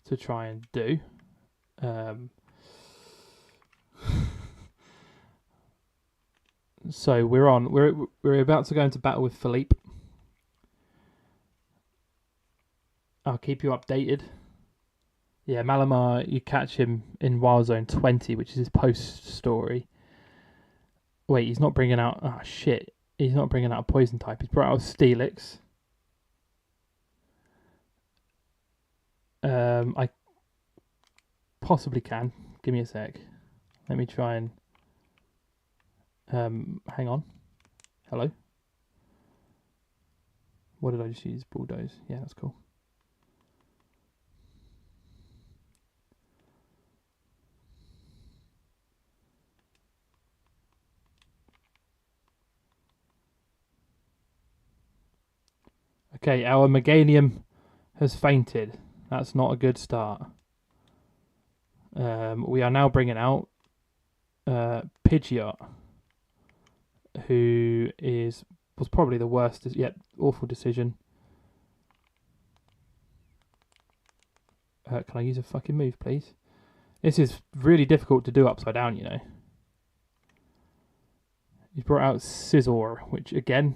to try and do. So we're about to go into battle with Philippe. I'll keep you updated. Yeah, Malamar, you catch him in Wild Zone 20, which is his post story. Wait, he's not bringing out... Oh, shit. He's not bringing out a poison type. He's brought out Steelix. I possibly can. Give me a sec. Let me try and... hang on. Hello? What did I just use? Bulldoze. Yeah, that's cool. Okay, our Meganium has fainted. That's not a good start. We are now bringing out Pidgeot, who was probably the worst, yet awful decision. Can I use a fucking move, please? This is really difficult to do upside down, you know. He's brought out Scizor, which again...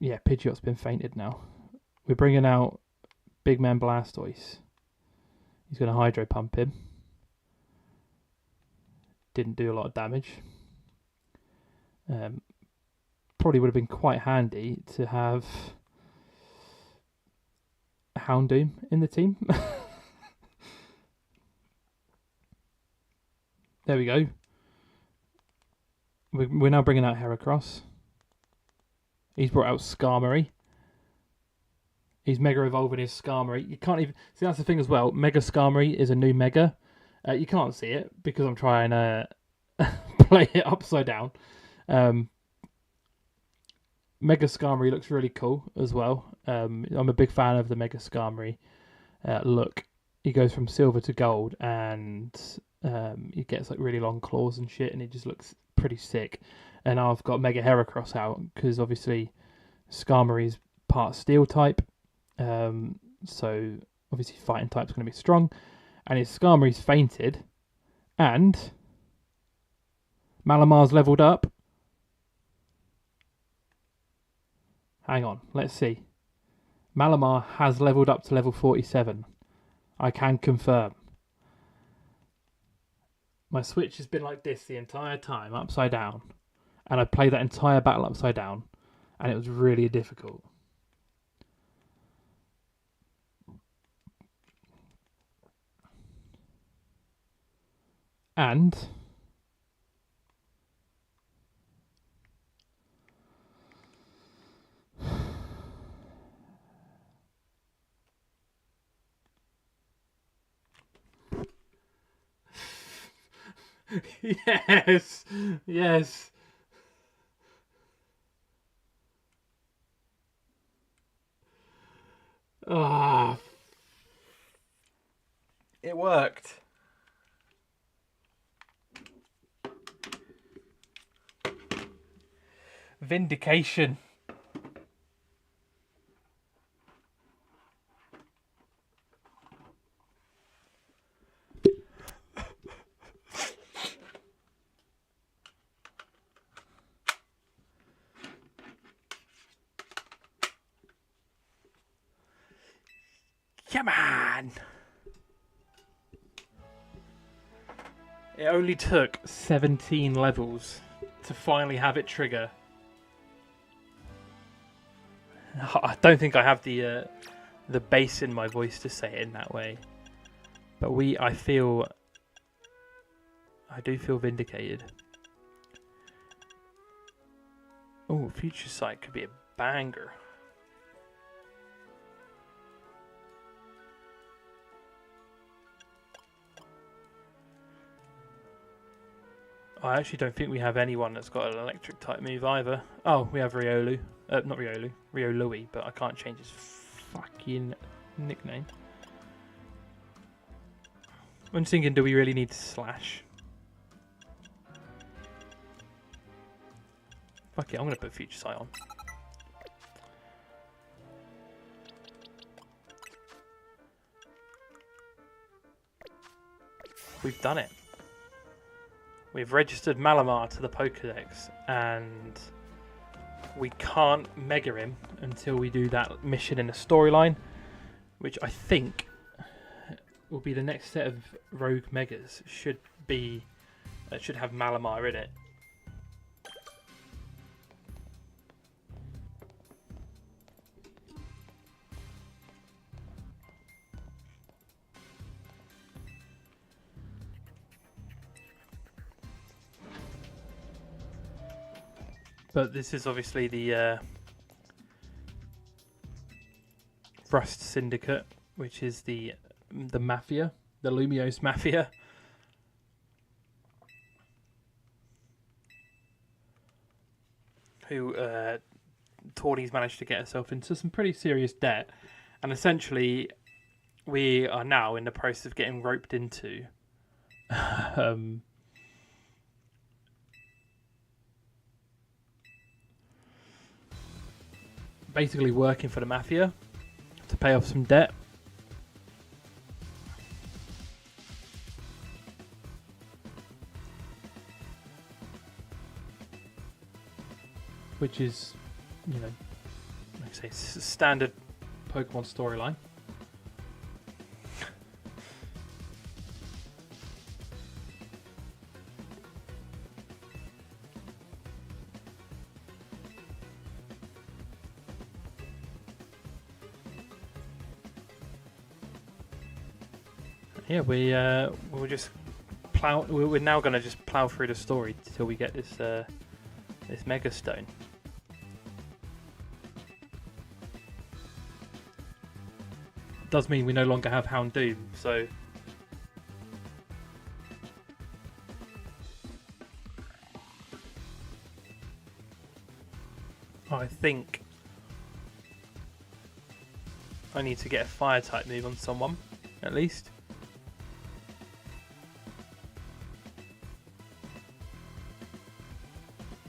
yeah, Pidgeot's been fainted now. We're bringing out Big Man Blastoise. He's going to Hydro Pump him. Didn't do a lot of damage. Probably would have been quite handy to have Houndoom in the team. There we go. We're now bringing out Heracross. He's brought out Skarmory. He's Mega Evolving his Skarmory. You can't even... See, that's the thing as well. Mega Skarmory is a new Mega. You can't see it because I'm trying to play it upside down. Mega Skarmory looks really cool as well. I'm a big fan of the Mega Skarmory look. He goes from silver to gold and he gets like really long claws and shit, and it just looks pretty sick. And I've got Mega Heracross out because obviously Skarmory is part steel type, so obviously fighting type's going to be strong. And his Skarmory's fainted, and Malamar's leveled up. Hang on, let's see. Malamar has leveled up to level 47. I can confirm. My Switch has been like this the entire time, upside down. And I played that entire battle upside down. And it was really difficult. And... yes! Yes! Ah, it worked. Vindication. Yeah, man! It only took 17 levels to finally have it trigger. I don't think I have the bass in my voice to say it in that way. But I do feel vindicated. Oh, Future Sight could be a banger. I actually don't think we have anyone that's got an electric type move either. Oh, we have Riolu. Not Riolu. Riolui, but I can't change his fucking nickname. I'm just thinking, do we really need Slash? Fuck it, I'm going to put Future Sight on. We've done it. We've registered Malamar to the Pokedex, and we can't Mega him until we do that mission in the storyline, which I think will be the next set of Rogue Megas. Should have Malamar in it. But this is obviously the Rust Syndicate, which is the Mafia, the Lumiose Mafia. Who Tawny's managed to get herself into some pretty serious debt. And essentially, we are now in the process of getting roped into basically working for the Mafia to pay off some debt. Which is, you know, like I say, standard Pokemon storyline. Yeah, we'll just plow. We're now going to just plow through the story till we get this this Mega Stone. Does mean we no longer have Houndoom, so I think I need to get a fire type move on someone, at least.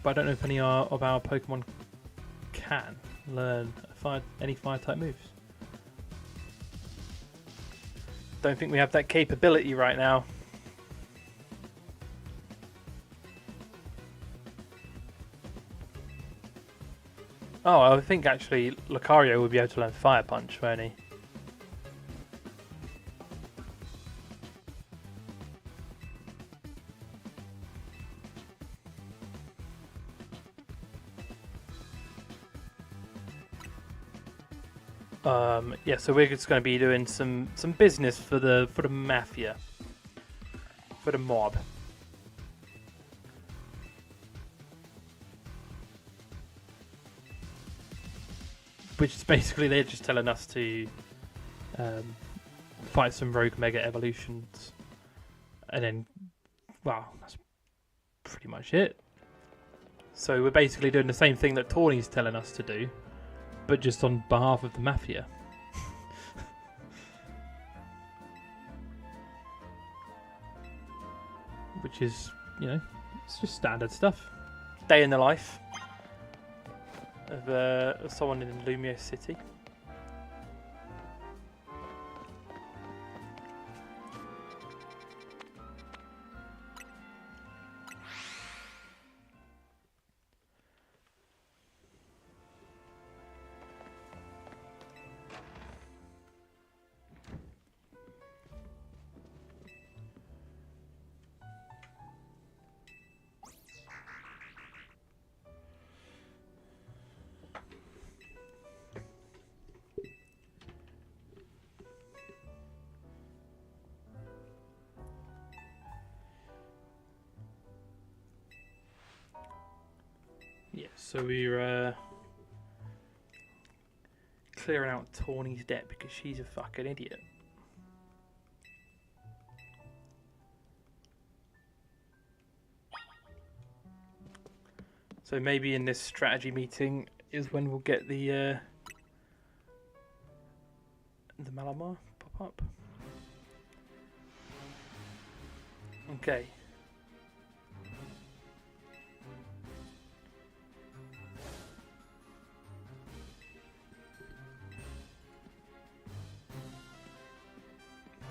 But I don't know if any of our Pokemon can learn any fire type moves. Don't think we have that capability right now. Oh, I think actually Lucario would be able to learn Fire Punch, won't he? Yeah, so we're just going to be doing some business for the Mafia, for the mob. Which is basically they're just telling us to fight some rogue mega evolutions, and then, well, that's pretty much it. So we're basically doing the same thing that Tawny's telling us to do, but just on behalf of the Mafia. Which is, you know, it's just standard stuff. Day in the life of someone in Lumiose City. So we're clearing out Tawny's debt because she's a fucking idiot. So maybe in this strategy meeting is when we'll get the Malamar pop up. Okay.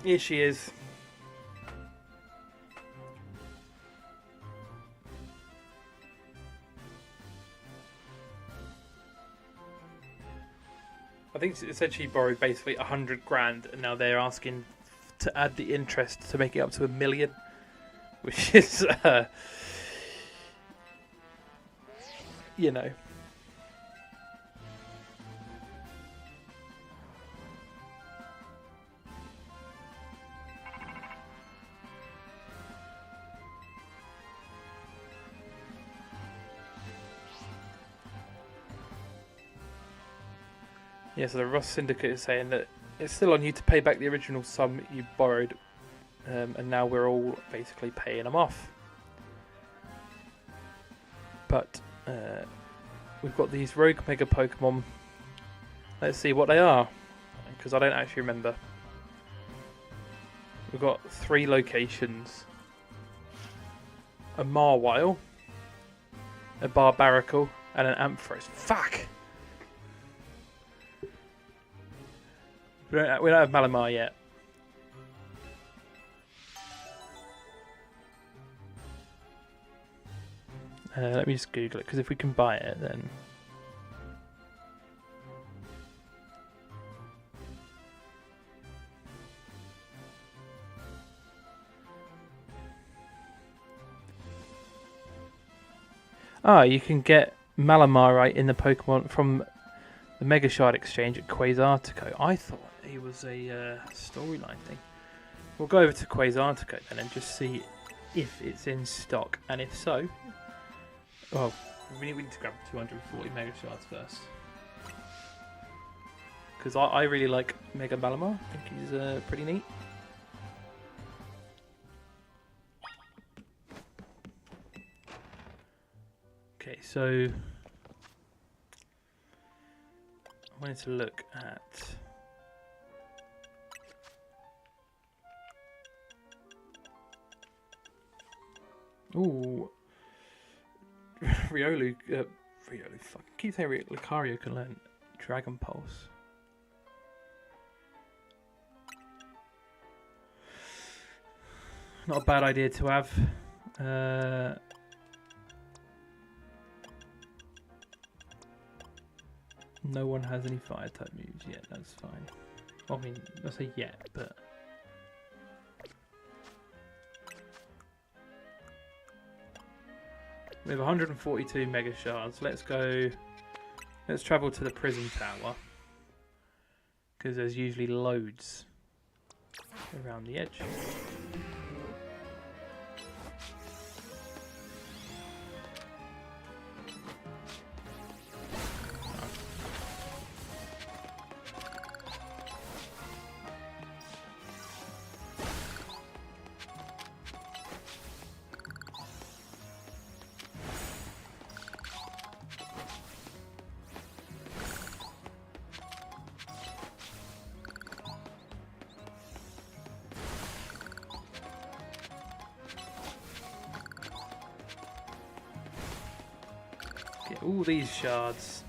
Here she is. I think it said she borrowed basically 100 grand, and now they're asking to add the interest to make it up to 1 million, which is, you know. Yeah, so the Ross Syndicate is saying that it's still on you to pay back the original sum you borrowed, and now we're all basically paying them off. But we've got these rogue mega Pokemon. Let's see what they are, because I don't actually remember. We've got 3 locations. A Marwile, a Barbaracle, and an Ampharos. Fuck! We don't have Malamar yet. Let me just Google it, because if we can buy it, then... Ah, you can get Malamar right in the Pokemon from the Mega Shard exchange at Quasartico. I thought he was a storyline thing. We'll go over to Quasartico then and just see if it's in stock, and if so, well, we need to grab 240 Mega Shards first, because I really like Mega Malamar. I think he's pretty neat. Okay, so I wanted to look at Riolu. Fuck, keep saying Lucario can learn Dragon Pulse. Not a bad idea to have. No one has any fire type moves yet, that's fine. Well, I mean, I say yet, but... We have 142 Mega Shards. Let's travel to the Prison Tower, because there's usually loads around the edge. Get all these shards.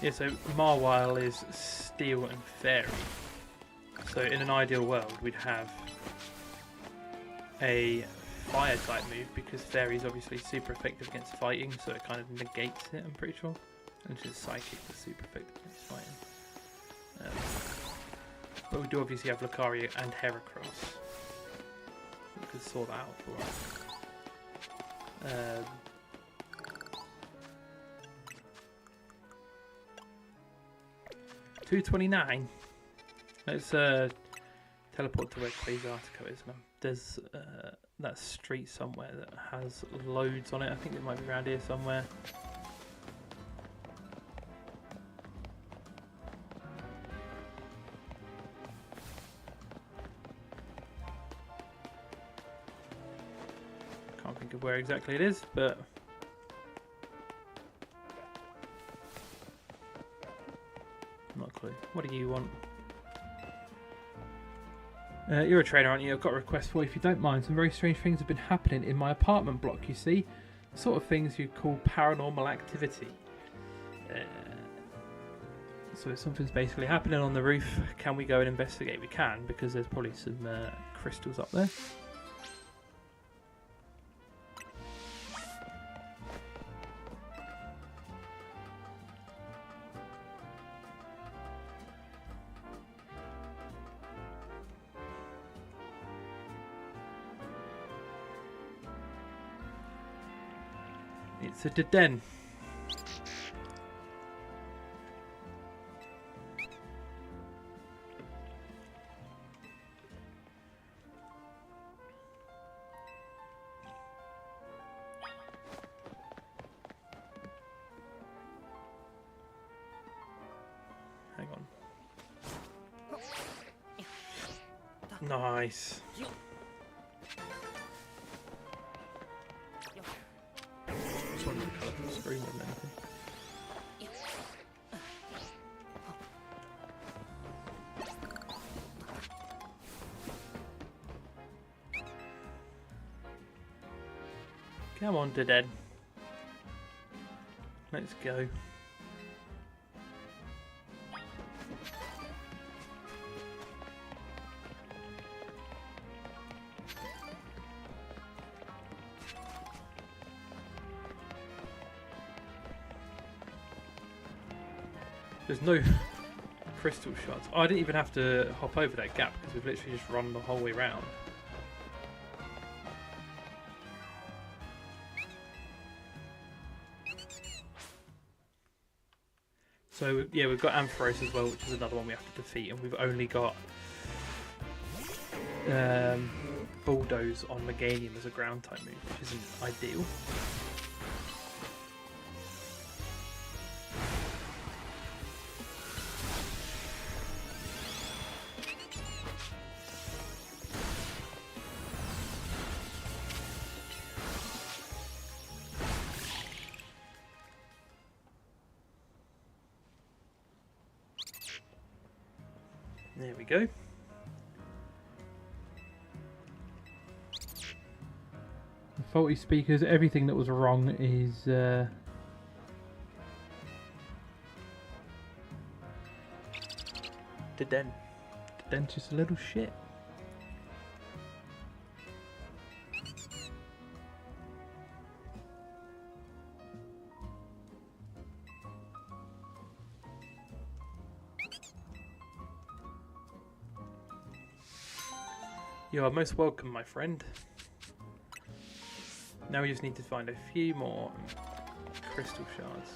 Yeah, so Marwile is Steel and Fairy. So in an ideal world, we'd have a fire type move because fairy's obviously super effective against fighting, so it kind of negates it, I'm pretty sure. And just psychic is super effective against fighting. But we do obviously have Lucario and Heracross. We could sort that out for us. 229. Let's teleport to where Quasartico is now. There's that street somewhere that has loads on it. I think it might be around here somewhere. Can't think of where exactly it is, but not a clue. What do you want? You're a trainer, aren't you? I've got a request for you, if you don't mind. Some very strange things have been happening in my apartment block, you see. The sort of things you'd call paranormal activity. So something's basically happening on the roof. Can we go and investigate? We can, because there's probably some crystals up there. It's a dead end. Hang on. Nice. Just wanted to colour the screen more than anything. Come on, Dead. Let's go. There's no crystal shots. Oh, I didn't even have to hop over that gap because we've literally just run the whole way round. So yeah, we've got Ampharos as well, which is another one we have to defeat, and we've only got Bulldoze on Meganium as a ground type move, which isn't ideal. There we go. Faulty speakers, everything that was wrong is the dent's just a little shit. You are most welcome, my friend. Now we just need to find a few more crystal shards.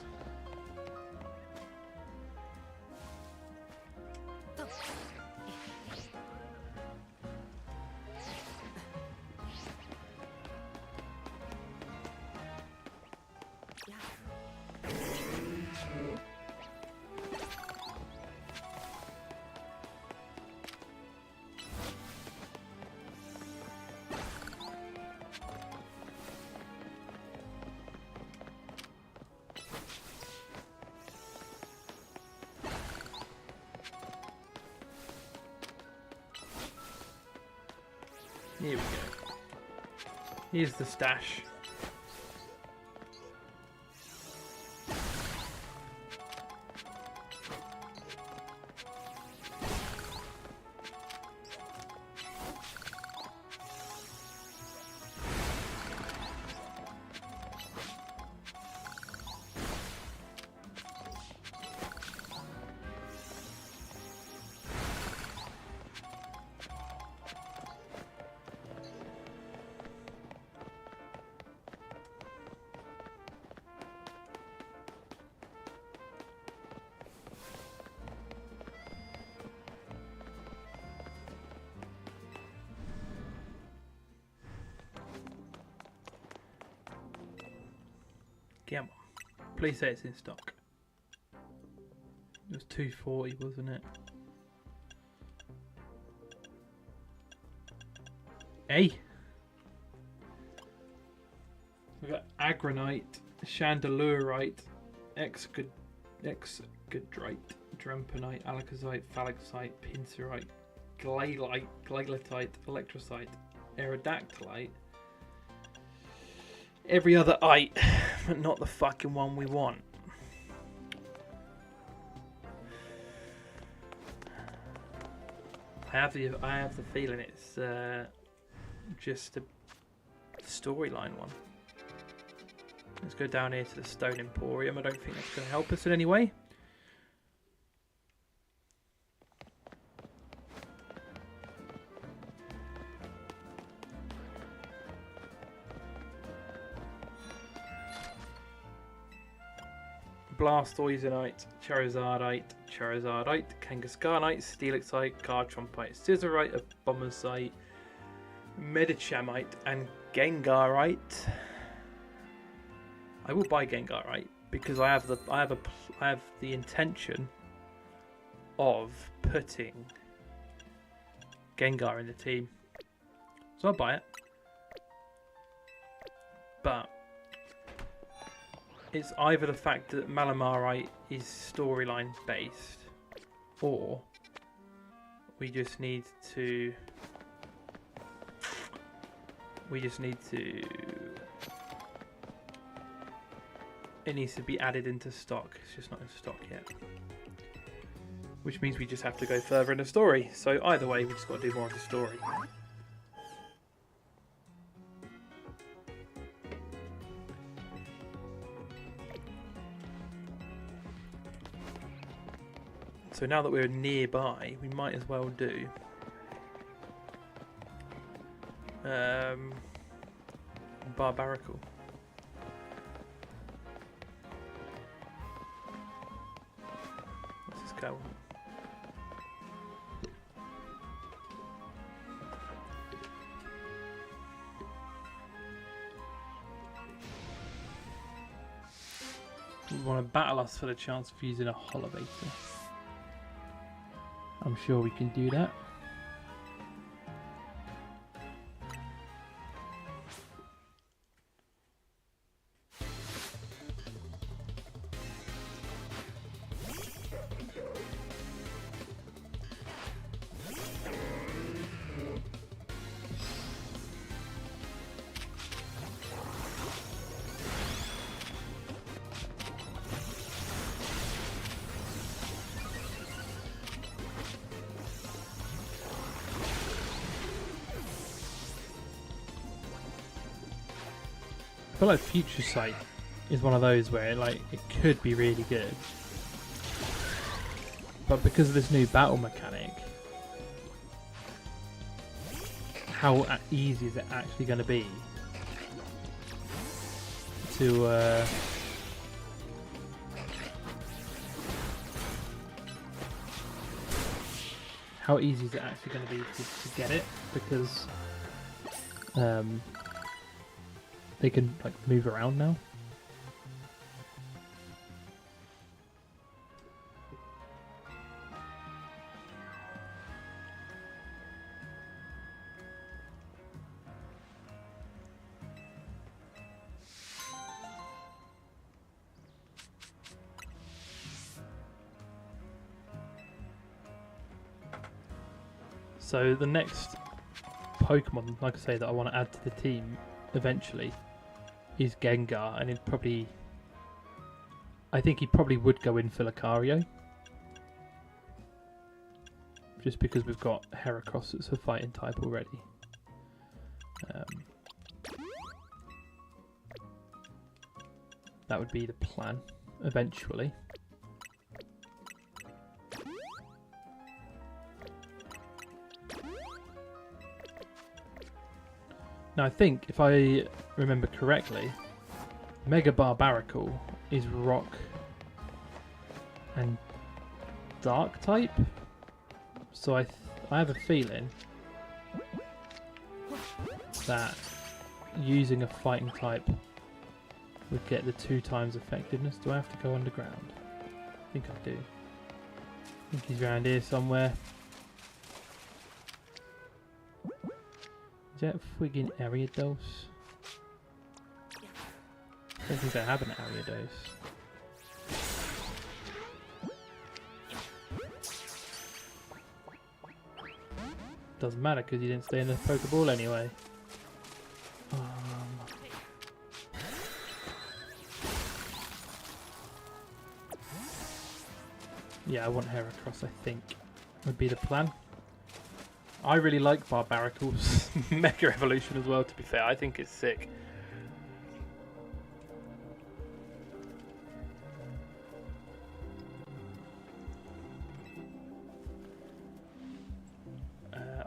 Here we go. Here's the stash. Come on. Please say it's in stock. It was 240, wasn't it? Hey! We've got Agronite, Chandelurite, Excadrite, Dramponite, Alakazite, Phalexite, Pinsirite, Glailite, Electrocyte, Aerodactylite. Every other ite, but not the fucking one we want. I have the feeling it's just a storyline one. Let's go down here to the Stone Emporium. I don't think that's going to help us in any way. Blastoisinite, Charizardite, Kangaskhanite, Steelixite, Garchompite, Scissorite, Abomasite, Medichamite, and Gengarite. I will buy Gengarite because I have the intention of putting Gengar in the team, so I'll buy it. But it's either the fact that Malamarite is storyline based, or we just need to. It needs to be added into stock. It's just not in stock yet. Which means we just have to go further in the story. So either way, we just got to do more of the story. So now that we're nearby, we might as well do Barbaracle. Let's just go. We want to battle us for the chance of using a Holobator. I'm sure we can do that. I feel like Future Sight is one of those where it could be really good, but because of this new battle mechanic, how easy is it actually going to be to how easy is it actually going to be to get it, because they can move around now. So the next Pokemon, like I say, that I want to add to the team eventually is Gengar, and I think he probably would go in for Lucario, just because we've got Heracross that's a fighting type already. That would be the plan eventually. Now I think, if I remember correctly, Mega Barbaracle is Rock and Dark type, so I have a feeling that using a fighting type would get the 2 times effectiveness. Do I have to go underground? I think I do. I think he's around here somewhere. Is that friggin' Ariados? I don't think I have an Ariados. Doesn't matter because you didn't stay in the Pokeball anyway. Yeah, I want Heracross, I think, would be the plan. I really like Barbaricle's Mega Evolution as well, to be fair. I think it's sick.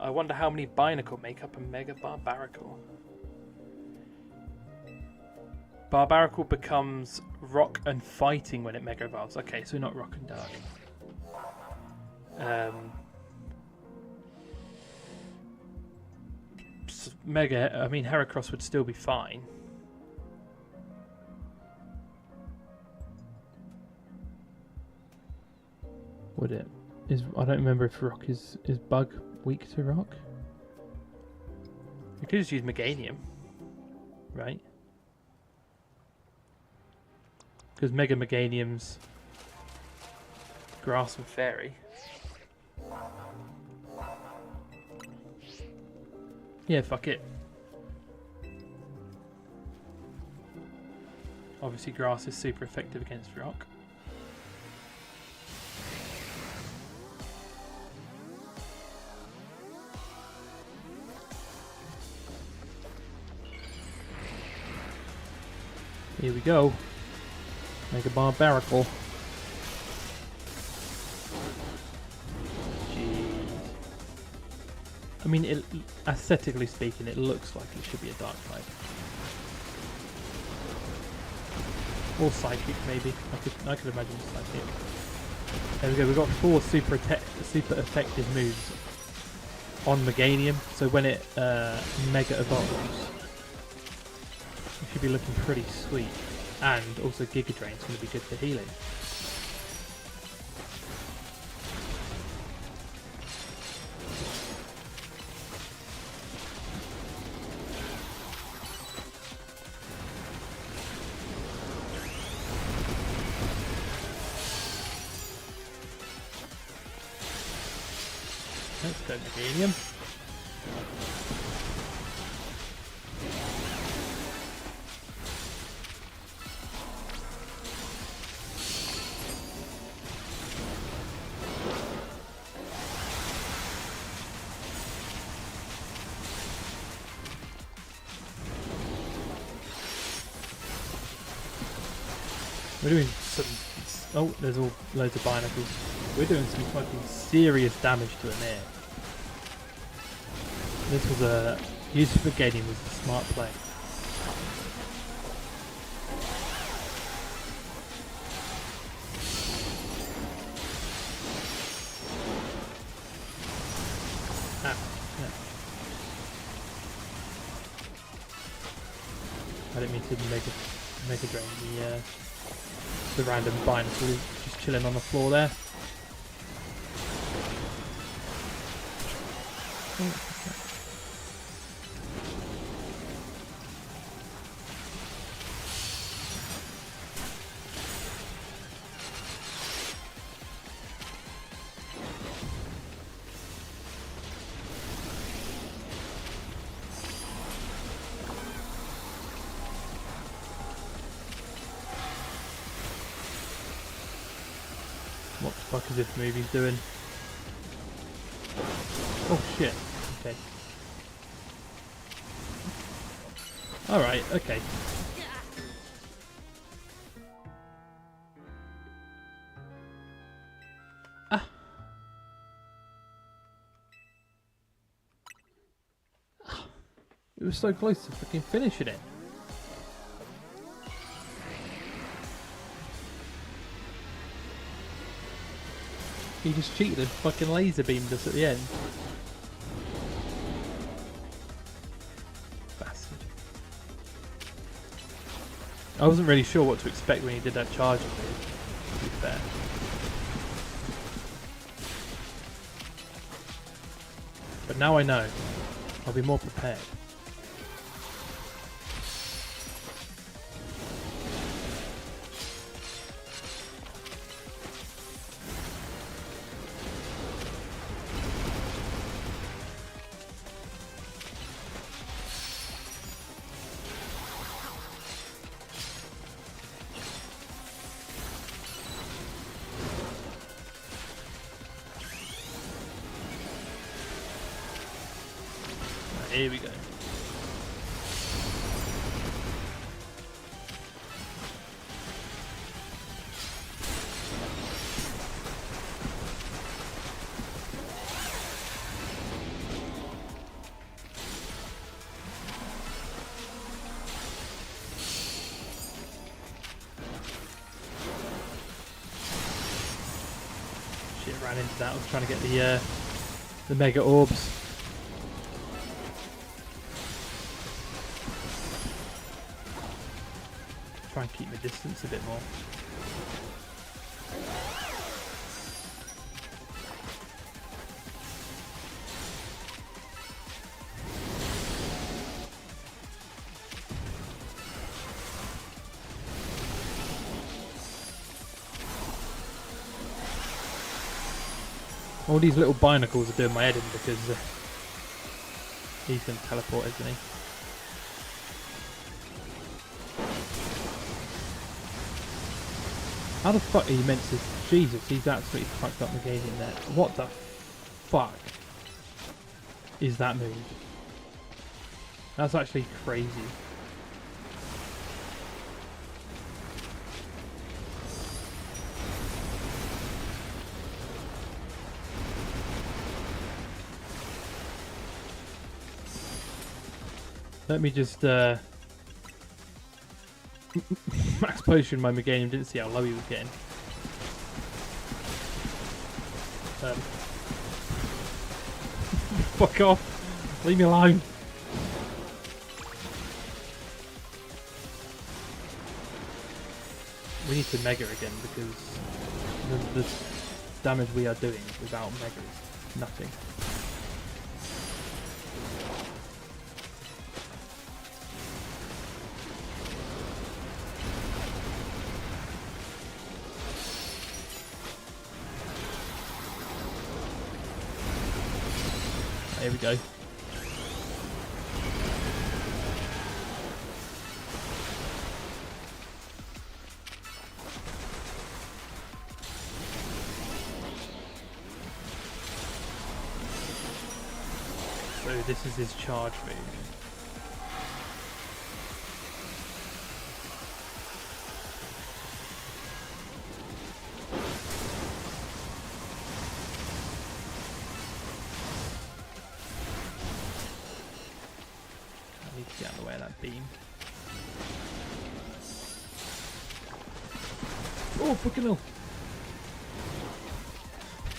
I wonder how many Binacle make up a Mega Barbaricle. Barbaricle becomes Rock and Fighting when it Mega Evolves. Okay, so not Rock and Dark. Mega, I mean Heracross would still be fine. Would it? I don't remember if Rock is Bug weak to Rock. You could just use Meganium, right? Because Mega Meganium's Grass and Fairy. Yeah, fuck it. Obviously Grass is super effective against Rock. Here we go. Mega Barbaricle. I mean, aesthetically speaking, it looks like it should be a Dark type. Or Psychic, maybe. I could imagine Psychic. There we go, we've got 4 super effective moves on Meganium, so when it Mega Evolves, it should be looking pretty sweet. And also Giga Drain's going to be good for healing. Let's go Meganium. We're doing some... Oh, there's all loads of Binacles. We're doing some fucking serious damage to him here. This was a... Using for Meganium was a smart play. Ah, yeah. I didn't mean to Mega Drain the random Binacle just chilling on the floor there. What the fuck is this movie doing? Oh shit. Okay. Alright, okay. Ah. It was so close to fucking finishing it. He just cheated and fucking laser beamed us at the end. Bastard. I wasn't really sure what to expect when he did that charging move, to be fair. But now I know. I'll be more prepared. Here we go. Shit, ran into that. I was trying to get the mega orbs. Try and keep my distance a bit more. All these little binacles are doing my head in because he's going to teleport, isn't he? How the fuck are you meant to... Jesus, he's absolutely fucked up the game in there. What the fuck is that move? That's actually crazy. Let me just max potion my Meganium, didn't see how low he was getting. Fuck off! Leave me alone! We need to Mega again because the damage we are doing without Mega is nothing. Here we go. So this is his charge move. Get out of the way of that beam. Oh, fucking hell.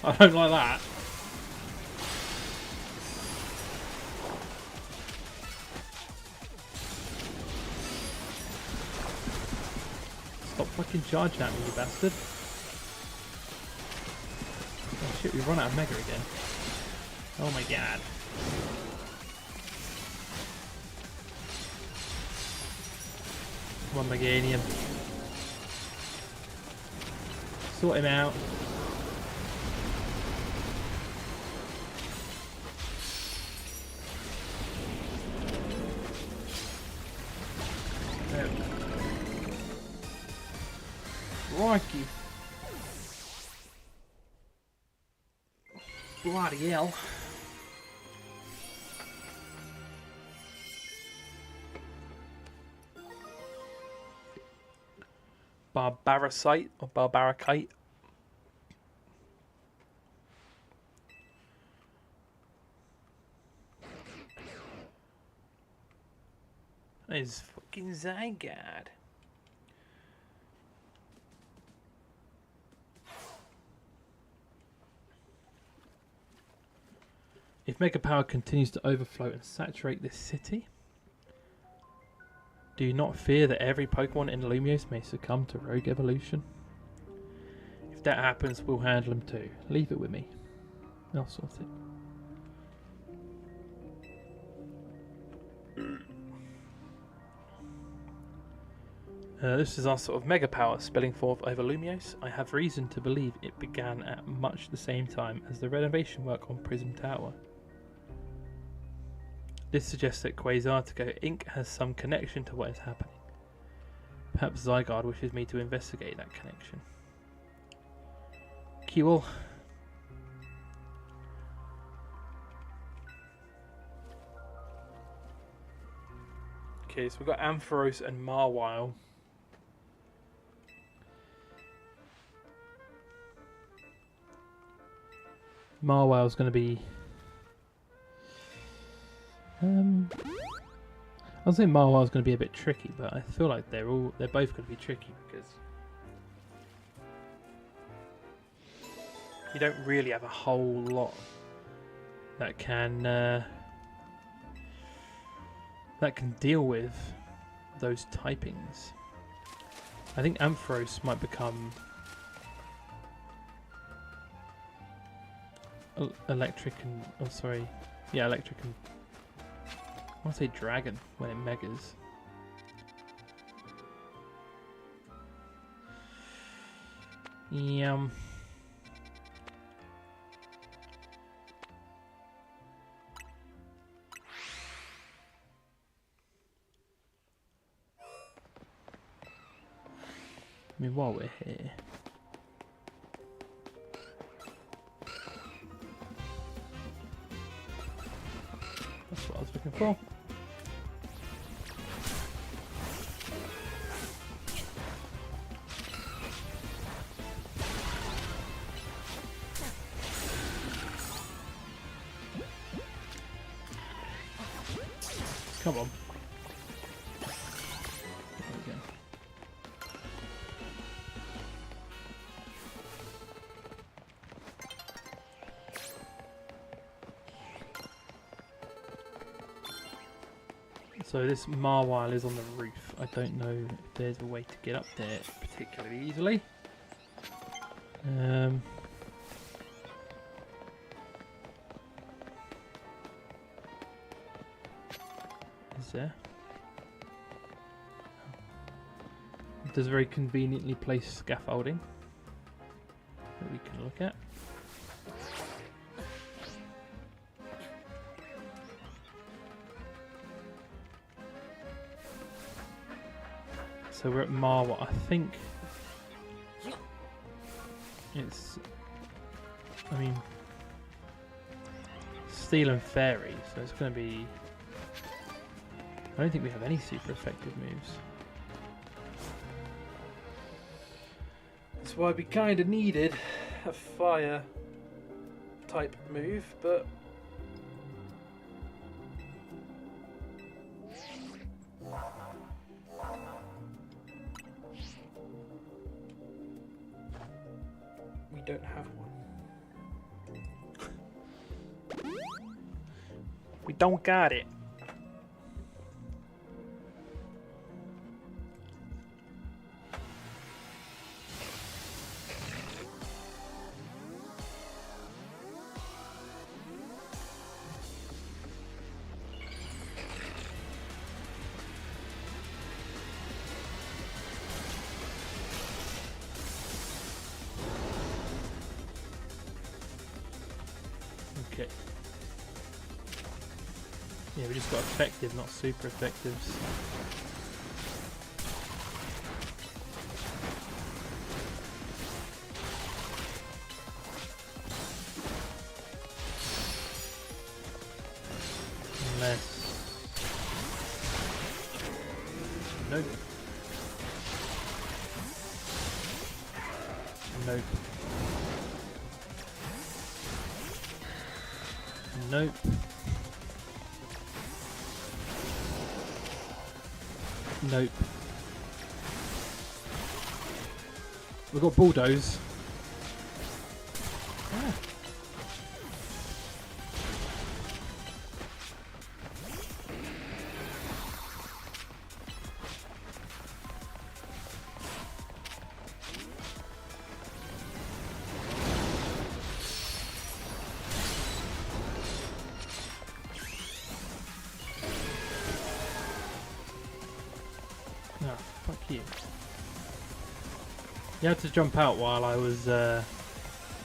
I don't like that. Stop fucking charging at me, you bastard. Oh shit, we've run out of Mega again. Oh my god. Come on, Meganium. Sort him out. There we go. Crikey. Bloody hell. Barbaricite or Barbaricite. That is fucking Zygarde. If Mega Power continues to overflow and saturate this city, Do you not fear that every Pokemon in Lumiose may succumb to Rogue Evolution? If that happens, we'll handle them too. Leave it with me. I'll sort it. This is our sort of mega power spilling forth over Lumiose. I have reason to believe it began at much the same time as the renovation work on Prism Tower. This suggests that Quasartico Inc. has some connection to what is happening. Perhaps Zygarde wishes me to investigate that connection. Quewel. Okay, so we've got Ampharos and Marwile. Marwile's going to be... I was thinking Marwile's going to be a bit tricky, but I feel like they're both going to be tricky because you don't really have a whole lot that can deal with those typings. I think Ampharos might become electric and electric and I want to say dragon when it megas. Yum. I mean, while we're here, that's what I was looking for. Come on. There we go. So this Marwile is on the roof. I don't know if there's a way to get up there particularly easily. Is there? There's very conveniently placed scaffolding that we can look at. So we're at Marwa. I think it's, I mean, Steel and Fairy, so it's going to be, I don't think we have any super effective moves. That's why we kind of needed a fire type move, but we don't have one. We don't got it. Okay. Yeah, we just got effective, not super effectives. Unless... Nope. Nope. Nope. Nope. We've got Bulldoze. Ah. cute. You had to jump out while I was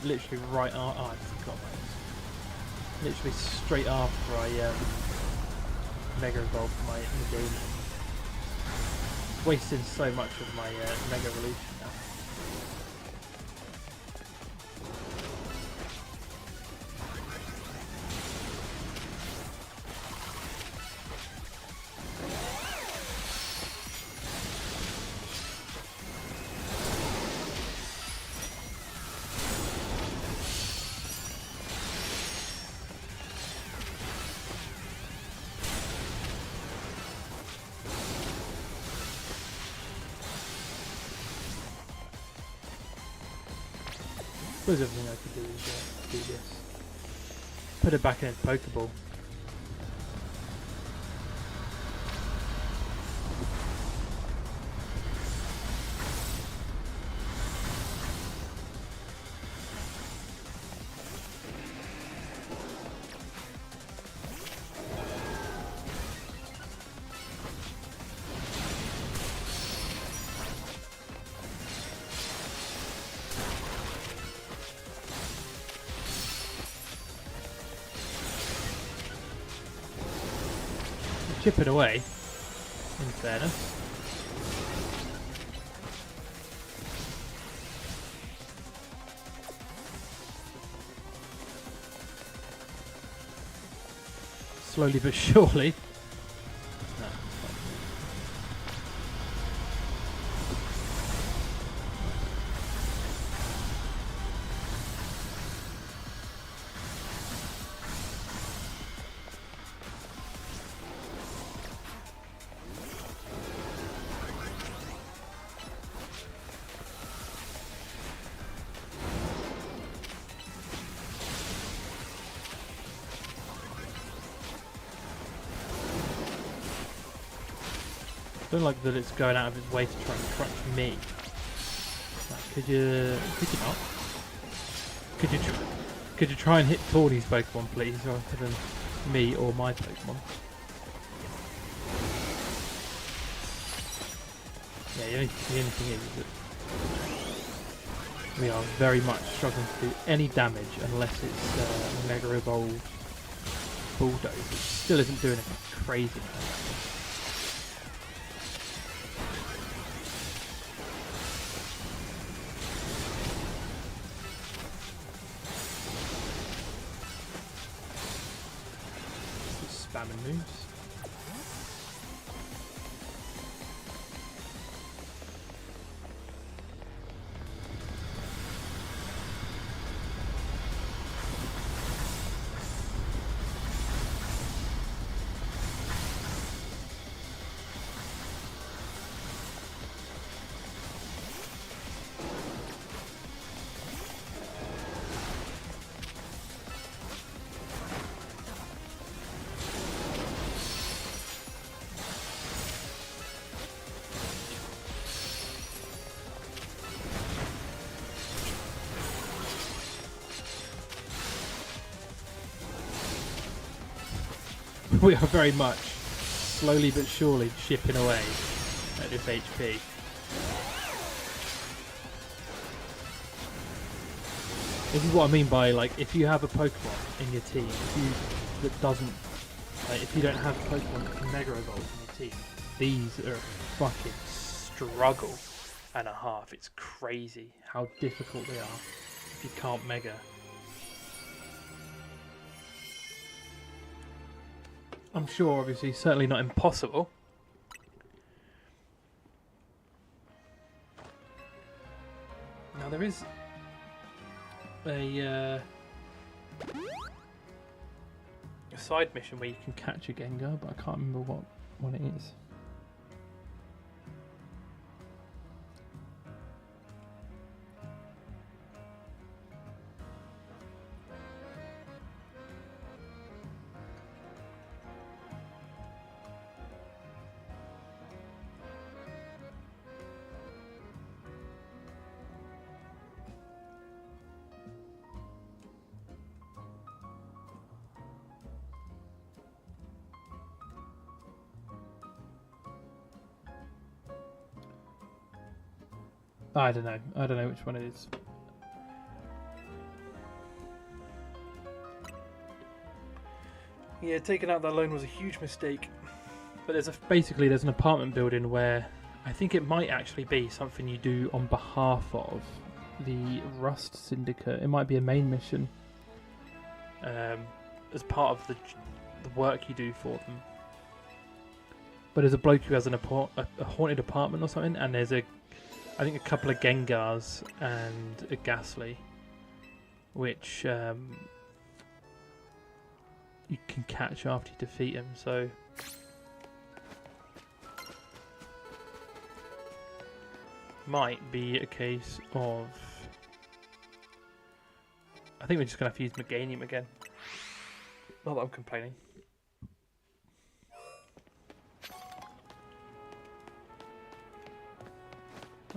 literally right after. Oh, I forgot about this. Literally straight after I Mega Evolved my game. Wasting so much of my Mega Evolution now. I suppose everything I could do is do this. Put it back in its Pokeball. Chip it away, in fairness. Slowly but surely. No. I don't like that it's going out of its way to try and crunch me. Like, could you not? Could you try and hit Tawny's Pokemon, please, rather than me or my Pokemon? Yeah, the only thing is that we are very much struggling to do any damage unless it's Mega Evolved Bulldoze, which still isn't doing anything crazy. Spamming moves. We are very much slowly but surely chipping away at this HP. This is what I mean by, like, if you have a Pokemon in your team, if you don't have a Pokemon that can Mega Evolve in your team, these are a fucking struggle and a half. It's crazy how difficult they are if you can't Mega. I'm sure, obviously, certainly not impossible. Now there is a side mission where you can catch a Gengar, but I can't remember what it is. I don't know. I don't know which one it is. Yeah, taking out that loan was a huge mistake. But basically there's an apartment building where I think it might actually be something you do on behalf of the Rust Syndicate. It might be a main mission as part of the work you do for them. But there's a bloke who has a haunted apartment or something, and there's I think a couple of Gengars and a Ghastly, which you can catch after you defeat him. So might be a case of, I think we're just gonna have to use Meganium again. Not that I'm complaining.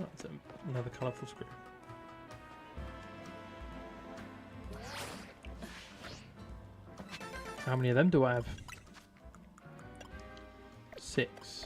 Oh, that's another colourful screw. How many of them do I have? 6.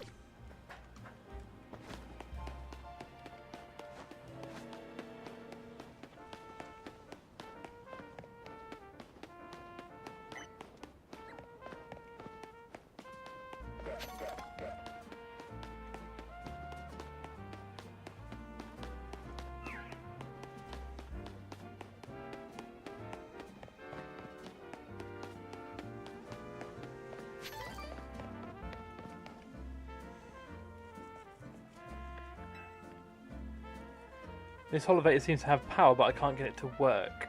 This elevator seems to have power, but I can't get it to work.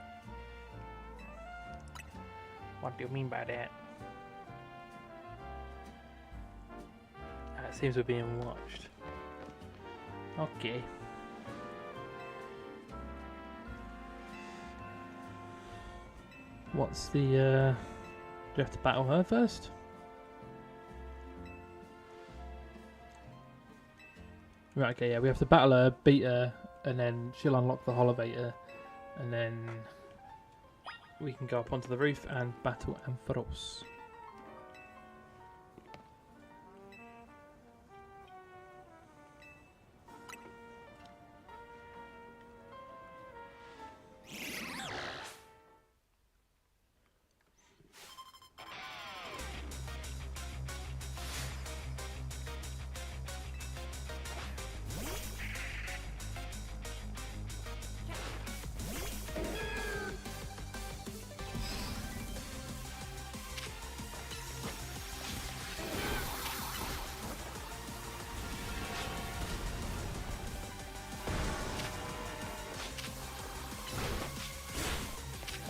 What do you mean by that? It seems we're being watched. Okay. What's the... do you have to battle her first? Right, okay, yeah, we have to battle her, beat her, and then she'll unlock the Holovator, and then we can go up onto the roof and battle Ampharos.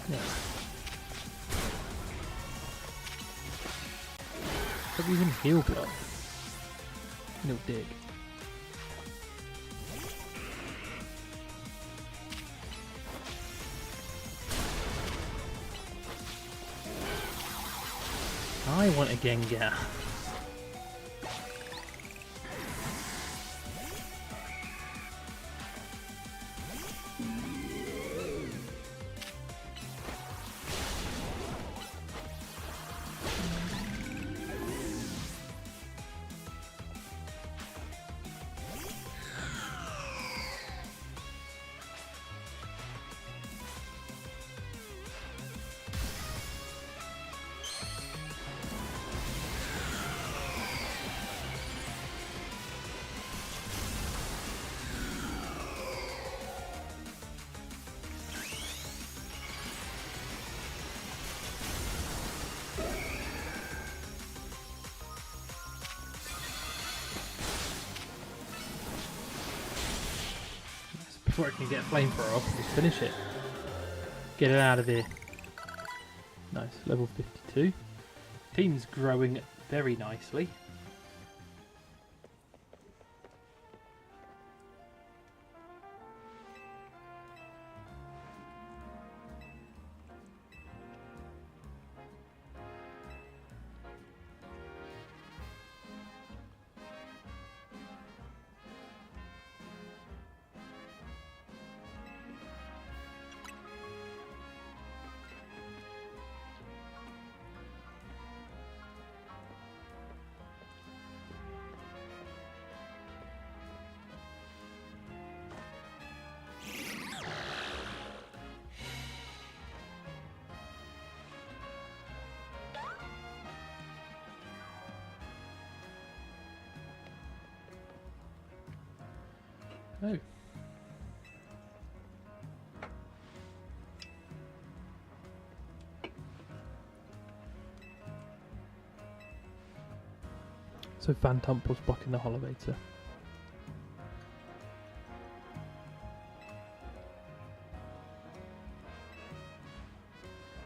Yeah. Stop using heal block. No dig. I want a Gengar. Before it can get a flamethrower off, just finish it. Get it out of here. Nice, level 52. Team's growing very nicely. Oh. So Van Tumpel's blocking the Holovator.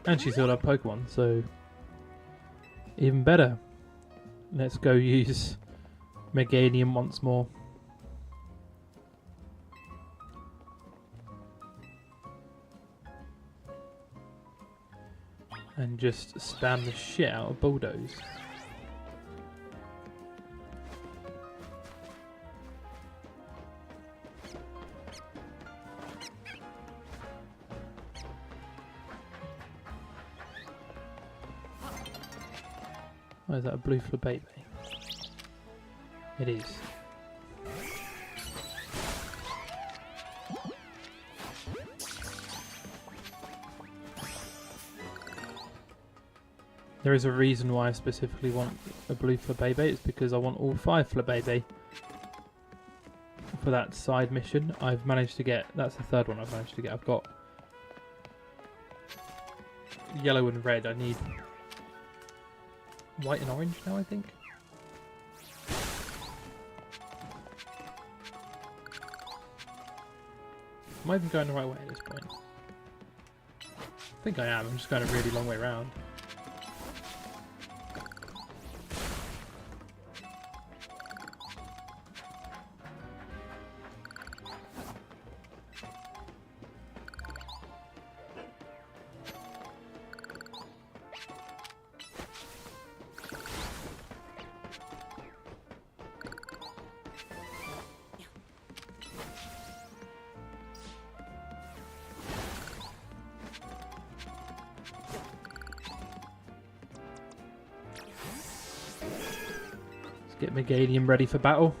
And she's healed up Pokemon, so even better. Let's go use Meganium once more. And just spam the shit out of Bulldoze. Oh, is that a blue Flabébé? It is. There is a reason why I specifically want a blue Flabébé. It's because I want all 5 Flabébé for that side mission. I've managed to get... That's the third one I've managed to get. I've got yellow and red. I need white and orange now, I think. Am I even going the right way at this point? I think I am. I'm just going a really long way around. Get Meganium ready for battle.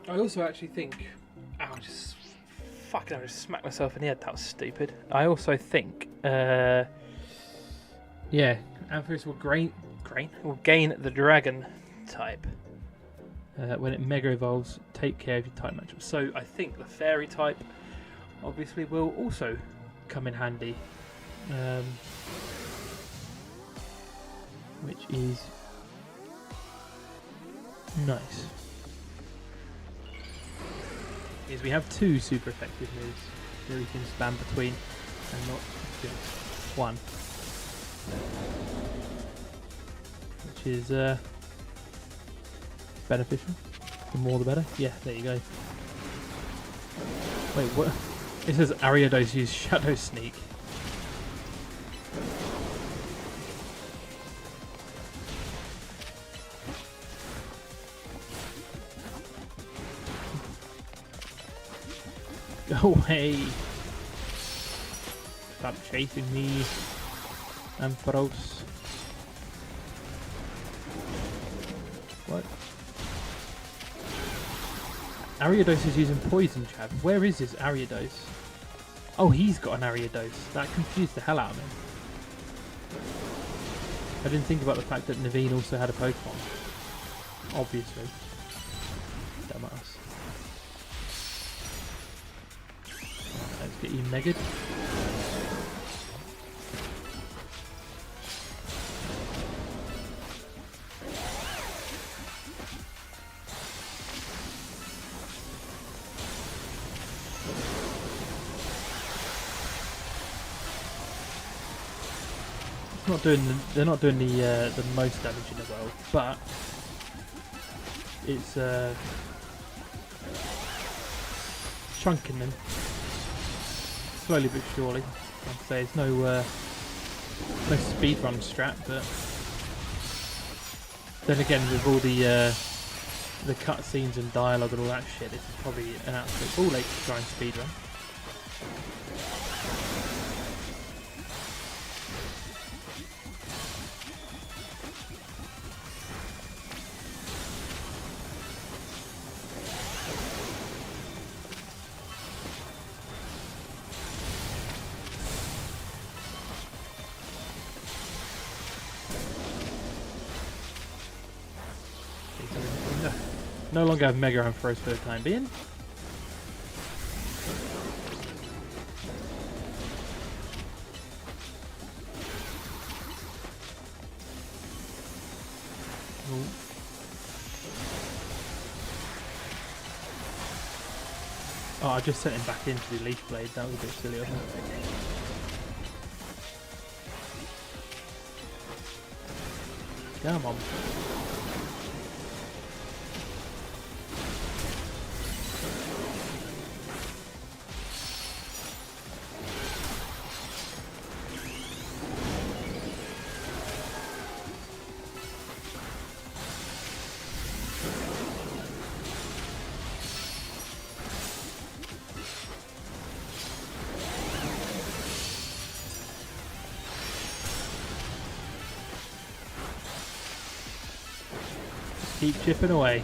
I also actually think... Ow, I just smacked myself in the head. That was stupid. I also think... yeah, Ampharos will gain the Dragon type when it Mega Evolves. Take care of your type matchup. So I think the Fairy type obviously will also come in handy, which is nice. Is we have 2 super effective moves that we can spam between, and not just one. Which is beneficial. The more the better. Yeah, there you go. Wait, what? It says Ariados use Shadow Sneak. Go away! Stop chasing me. Ampharos. What? Ariados is using Poison Jab. Where is his Ariados? Oh, he's got an Ariados. That confused the hell out of me. I didn't think about the fact that Naveen also had a Pokemon. Obviously. Dumbass. Let's get you Megad. They're not doing the most damage in the world, but it's chunking them slowly but surely. Like I say, it's no speedrun strat, but then again, with all the cutscenes and dialogue and all that shit, this is probably an absolute ball ache to try and speedrun. no longer have Mega Ampharos for the time being. Ooh. Oh, I just sent him back into the Leaf Blade. That was a bit silly, wasn't it? Come on. Keep chipping away.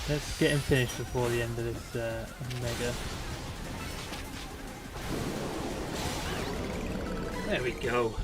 Let's get him finished before the end of this Mega. There we go.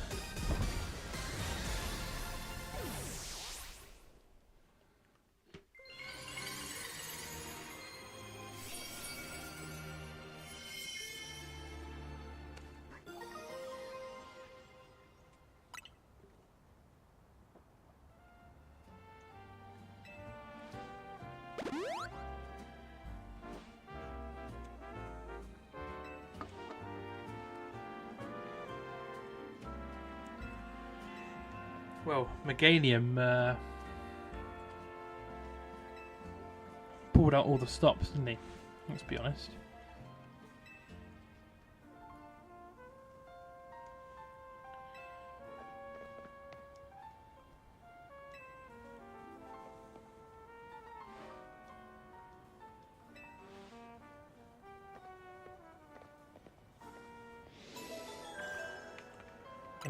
Well, Meganium pulled out all the stops, didn't he? Let's be honest.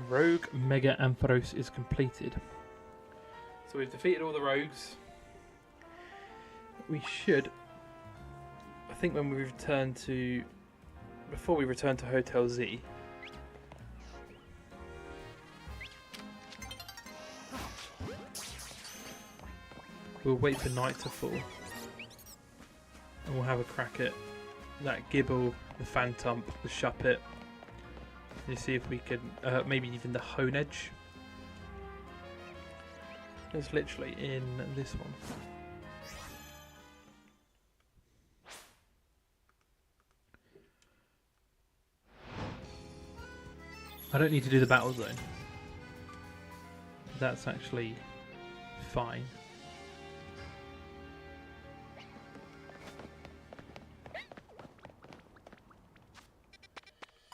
Rogue Mega Ampharos is completed. So we've defeated all the rogues. We should, I think when we return to, before we return to Hotel Z, we'll wait for night to fall and we'll have a crack at that Gibble, the Phantump, the Shuppet. You see if we can, maybe even the Honedge. It's literally in this one. I don't need to do the battle zone. That's actually fine.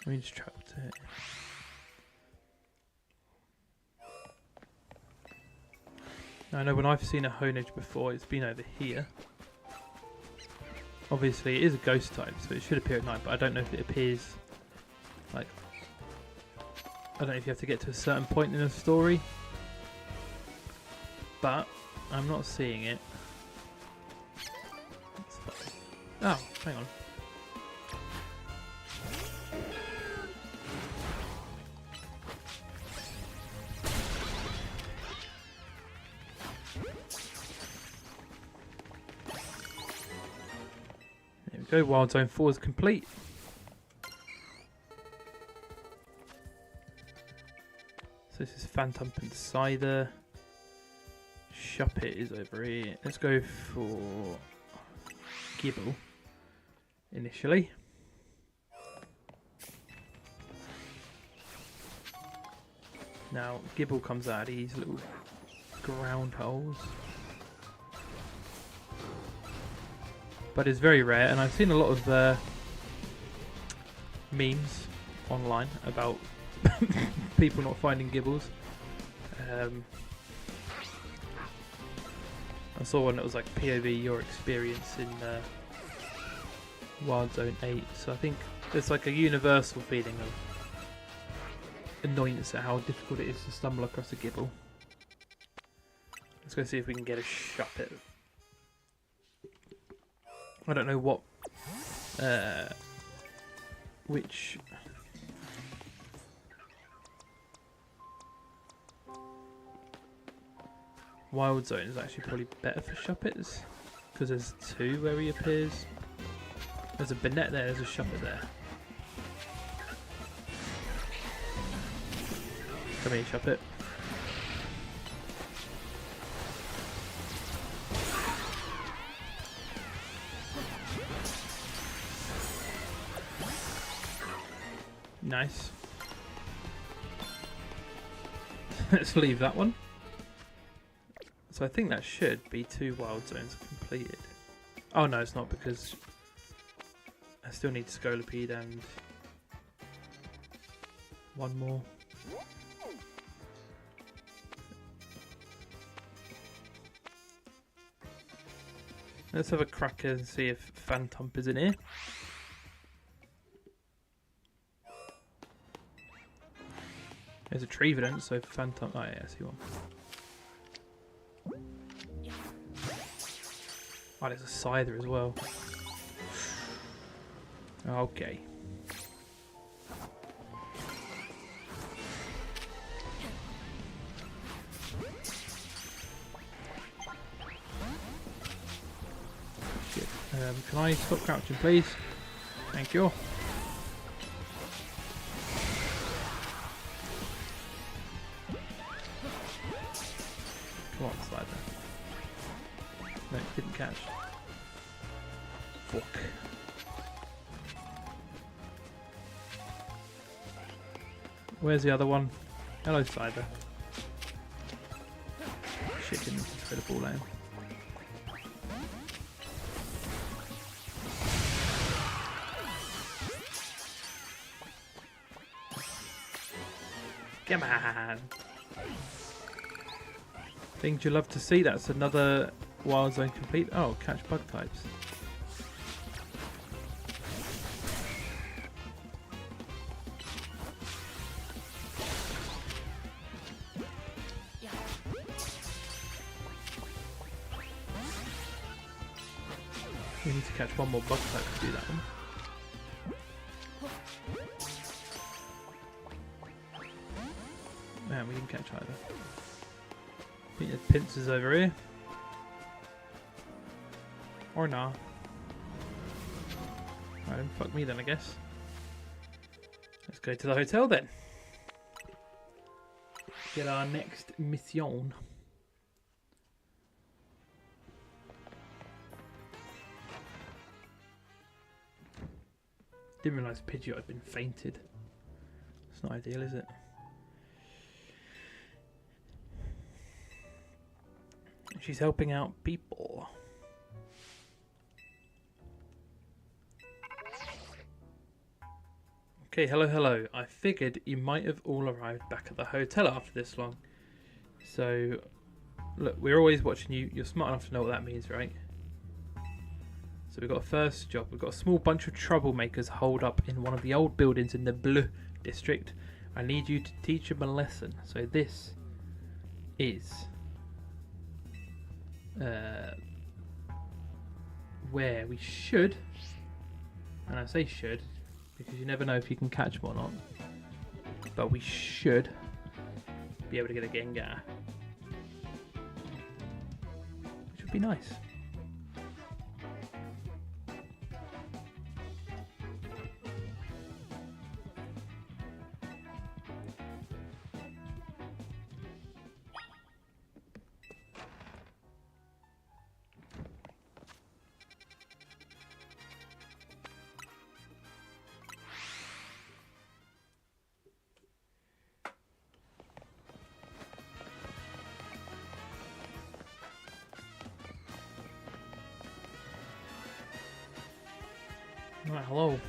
Let me just travel to it. I know when I've seen a Honedge before, it's been over here. Obviously, it is a ghost type, so it should appear at night, but I don't know if it appears like. I don't know if you have to get to a certain point in the story, but I'm not seeing it. Oh, hang on. There we go, Wild Zone 4 is complete. So this is Phantump and Cider. Shuppet is over here. Let's go for Gibble initially. Now Gibble comes out of these little ground holes. But it's very rare, and I've seen a lot of memes online about people not finding Gibbles. I saw one that was like POV your experience in Wild Zone 8. So I think there's like a universal feeling of annoyance at how difficult it is to stumble across a Gibble. Let's go see if we can get a shot at it. I don't know what, which Wild Zone is actually probably better for Shuppets because there's two where he appears. There's a Bonnet there, there's a Shuppet there. Come here, Shuppet. Nice. Let's leave that one. So I think that should be 2 wild zones completed. Oh no, it's not, because I still need Scolipede and one more. Let's have a cracker and see if Phantump is in here. There's a Trevenant, so Phantump. Oh yeah, I see one. Oh, there's a Scyther as well. Okay. Can I stop crouching, please? Thank you. Come on, Slider. No, didn't catch. Fuck. Where's the other one? Hello, Slider. Shit, didn't throw the ball in. Come on! Things you love to see. That's another wild zone complete. Oh, catch bug types. We need to catch one more bug type to do that one. Man, we didn't catch either. I think there's pincers over here. Or nah. Alright, then fuck me then, I guess. Let's go to the hotel then. Get our next mission. Didn't realise Pidgeot had been fainted. It's not ideal, is it? She's helping out people. Okay, hello, hello. I figured you might have all arrived back at the hotel after this long. So, look, we're always watching you. You're smart enough to know what that means, right? So we've got a first job. We've got a small bunch of troublemakers holed up in one of the old buildings in the Bleu district. I need you to teach them a lesson. So this is where we should, and I say should because you never know if you can catch them or not, but we should be able to get a Gengar, which would be nice. Right, hello.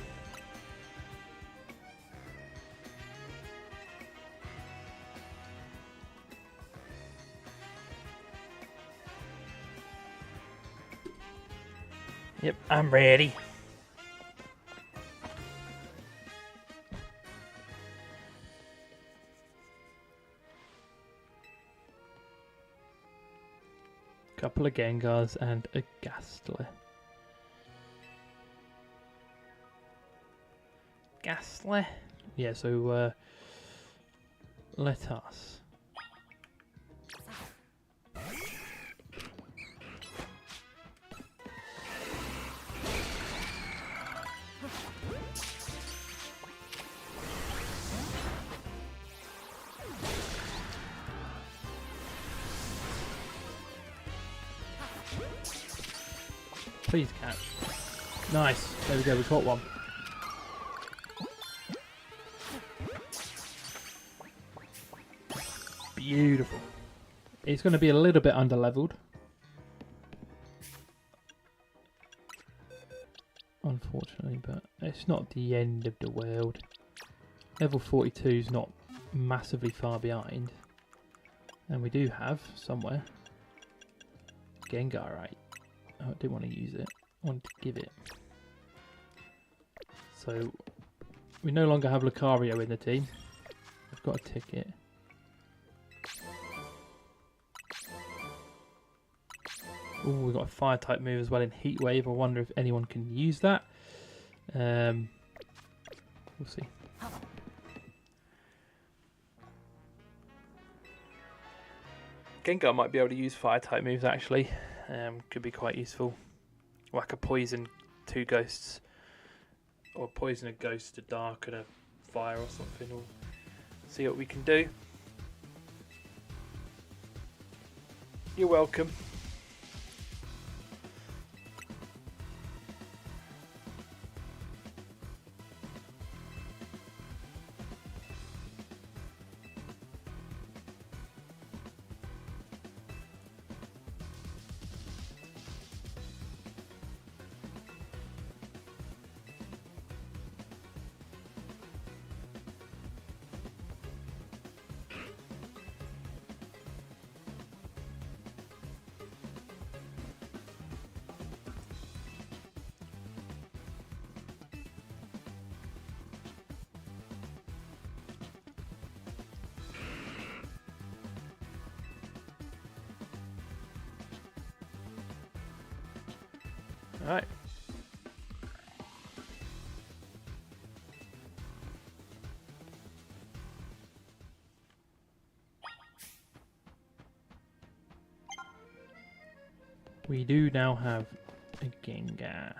Yep, I'm ready. couple of Gengars and a Gastly. Gastly? Yeah, so let us. Please catch. Nice. There we go, we caught one. Beautiful. It's going to be a little bit under-leveled. Unfortunately, but it's not the end of the world. Level 42 is not massively far behind. And we do have, somewhere, Gengarite. Oh, I didn't want to use it. I wanted to give it. So, we no longer have Lucario in the team. I've got a ticket. Oh, we've got a fire type move as well in Heat Wave. I wonder if anyone can use that. We'll see. Gengar might be able to use fire type moves actually. Could be quite useful. Whack a poison 2 ghosts. Or poison a ghost to dark and a fire or something. We'll see what we can do. You're welcome. Alright. We do now have a Gengar.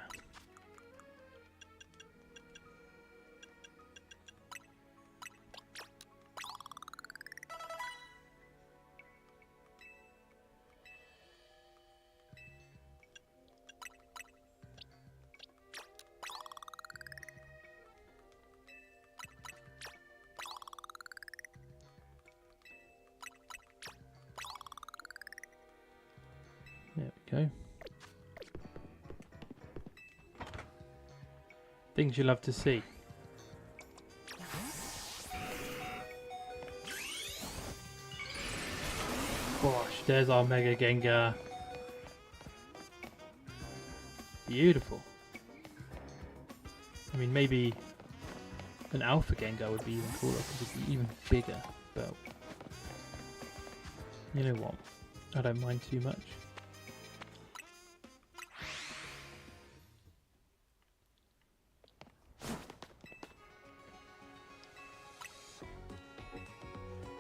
There we go. Things you love to see. Gosh, there's our Mega Gengar. Beautiful. I mean, maybe an Alpha Gengar would be even cooler because it'd be even bigger, but you know what? I don't mind too much.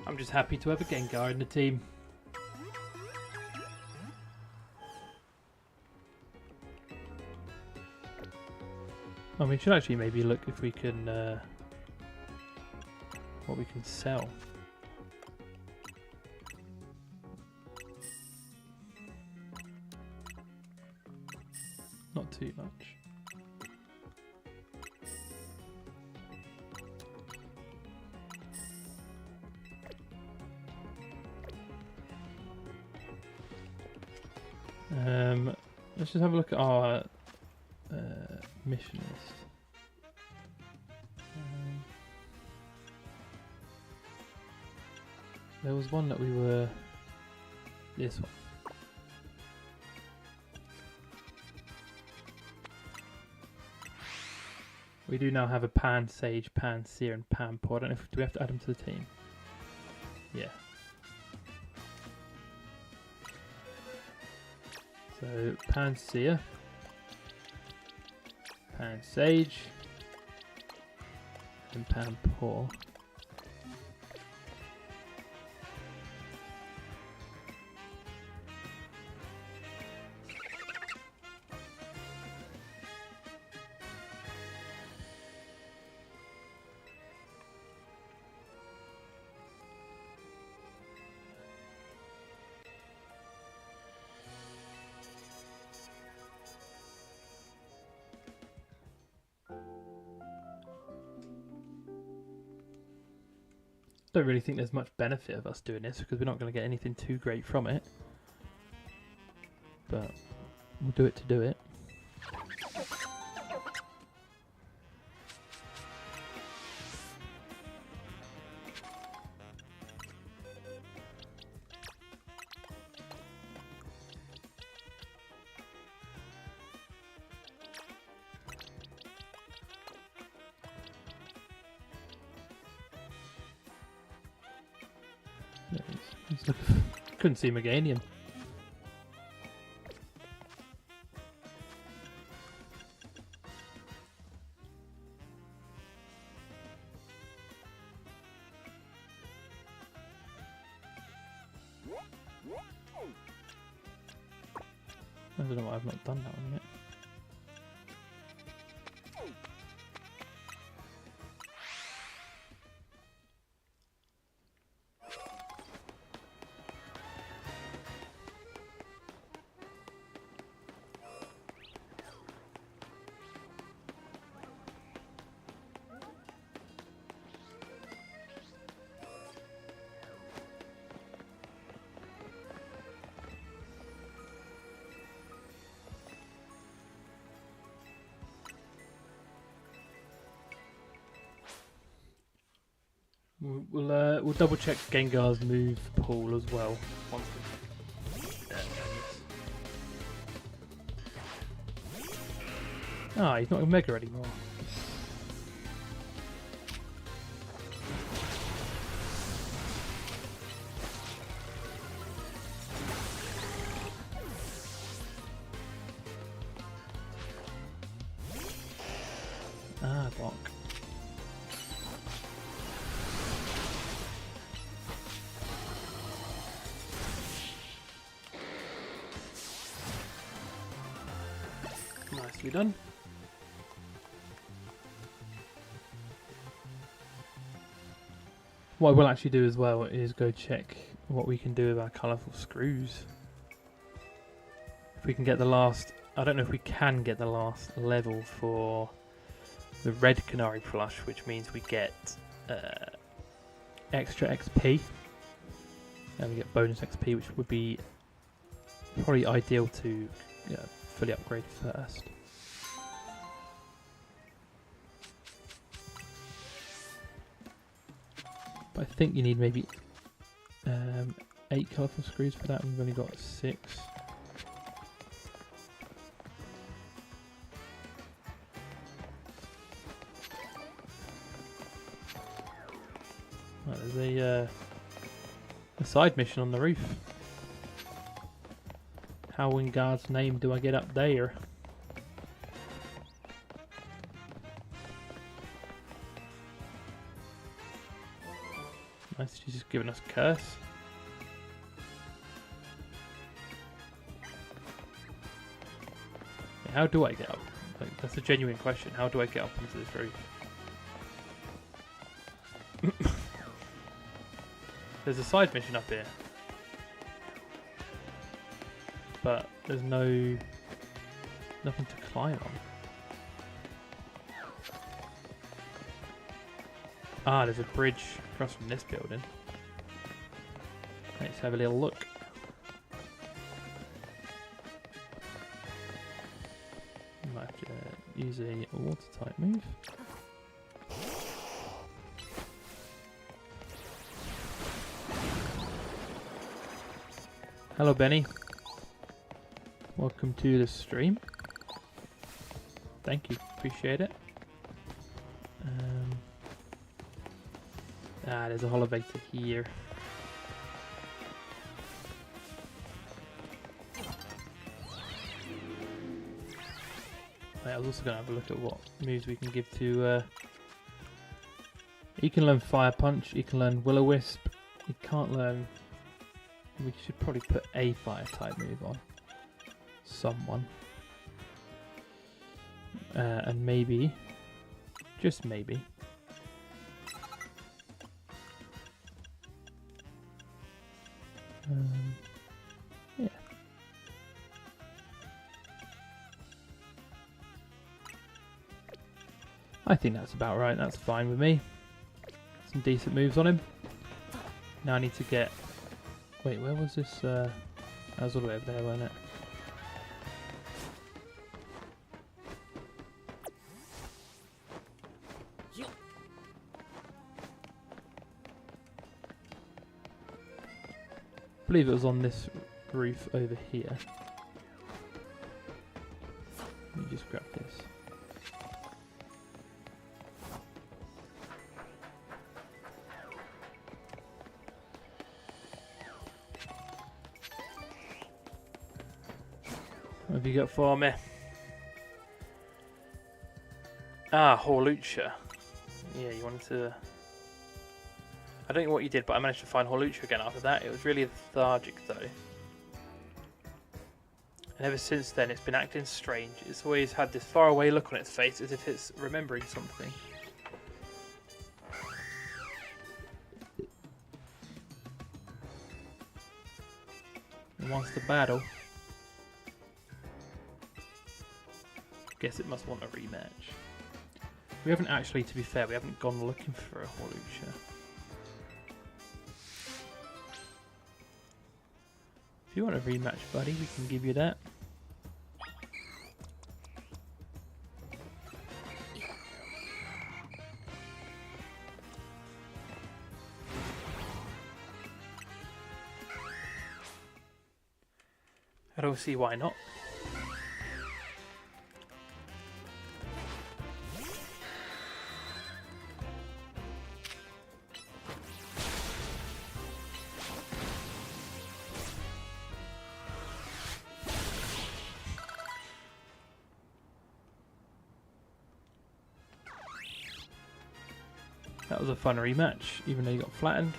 I'm just happy to have a Gengar in the team. Well, we should actually maybe look if we can, what we can sell. Not too much. Let's just have a look at our mission list. There was one that we were... This one. We do now have a Pan Sage, Pan Seer, and Pan Pod. I don't know if do we have to add them to the team. Yeah. So Pansear, Pansage, and Panpour. Don't really think there's much benefit of us doing this because we're not going to get anything too great from it. But we'll do it to do it. Couldn't see Meganium. I don't know why I've not done that one yet. We'll double check Gengar's move pool as well. Once he's not a Mega anymore. Bonk. Nicely done. What I will actually do as well is go check what we can do with our colourful screws. If we can get the last... I don't know if we can get the last level for the red Canary Plush, which means we get extra XP. And we get bonus XP, which would be probably ideal to fully upgrade first. But I think you need maybe 8 colourful screws for that, and we've only got 6. Right, there's a side mission on the roof. How in God's name do I get up there? Nice, she's just giving us a curse. How do I get up? Like, that's a genuine question. How do I get up onto this roof? There's a side mission up here, but there's nothing to climb on. Ah, there's a bridge across from this building. Let's have a little look. Might have to use a water type move. Hello, Benny. Welcome to the stream. Thank you, appreciate it. There's a Holovator here. Wait, I was also going to have a look at what moves we can give to... he can learn Fire Punch, he can learn Will-O-Wisp, he can't learn... We should probably put a Fire type move on someone. And maybe, just maybe, yeah. I think that's about right, that's fine with me. Some decent moves on him. Now I need to get... Wait, where was this? That was all the way over there, wasn't it? I believe it was on this roof over here. Let me just grab this. What have you got for me? Ah, Horlucha. Yeah, you wanted to... I don't know what you did, but I managed to find Horlucha again after that. It was really lethargic though. And ever since then it's been acting strange. It's always had this faraway look on its face as if it's remembering something. It wants to battle. Guess it must want a rematch. We haven't actually, to be fair, we haven't gone looking for a Horlucha. If you want a rematch, buddy, we can give you that. I don't see why not. That was a fun rematch, even though you got flattened.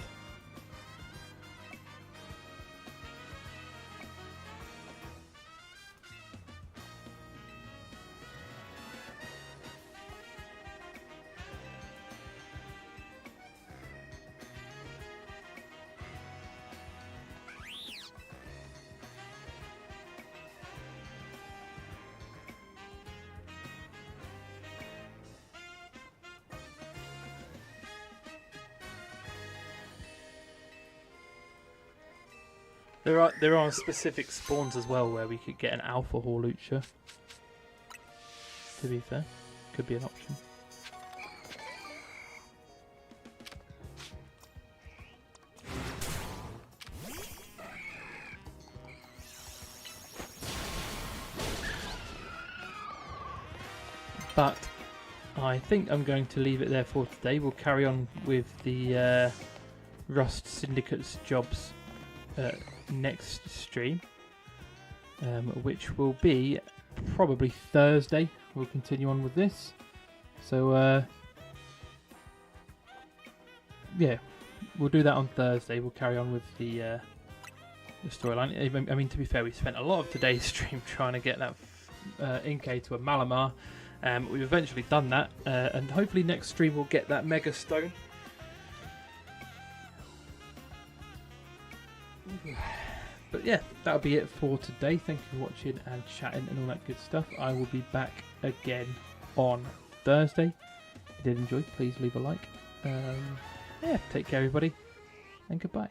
There are specific spawns as well where we could get an alpha Horlucha. To be fair, could be an option. But I think I'm going to leave it there for today. We'll carry on with the Rust Syndicate's jobs next stream, which will be probably Thursday. We'll continue on with this. So yeah, we'll do that on Thursday. We'll carry on with the storyline. I mean, to be fair, we spent a lot of today's stream trying to get that Inkay to a Malamar. We've eventually done that, and hopefully next stream we'll get that Mega Stone. But yeah, that'll be it for today. Thank you for watching and chatting and all that good stuff. I will be back again on Thursday. If you did enjoy, please leave a like. Yeah, take care everybody, and goodbye.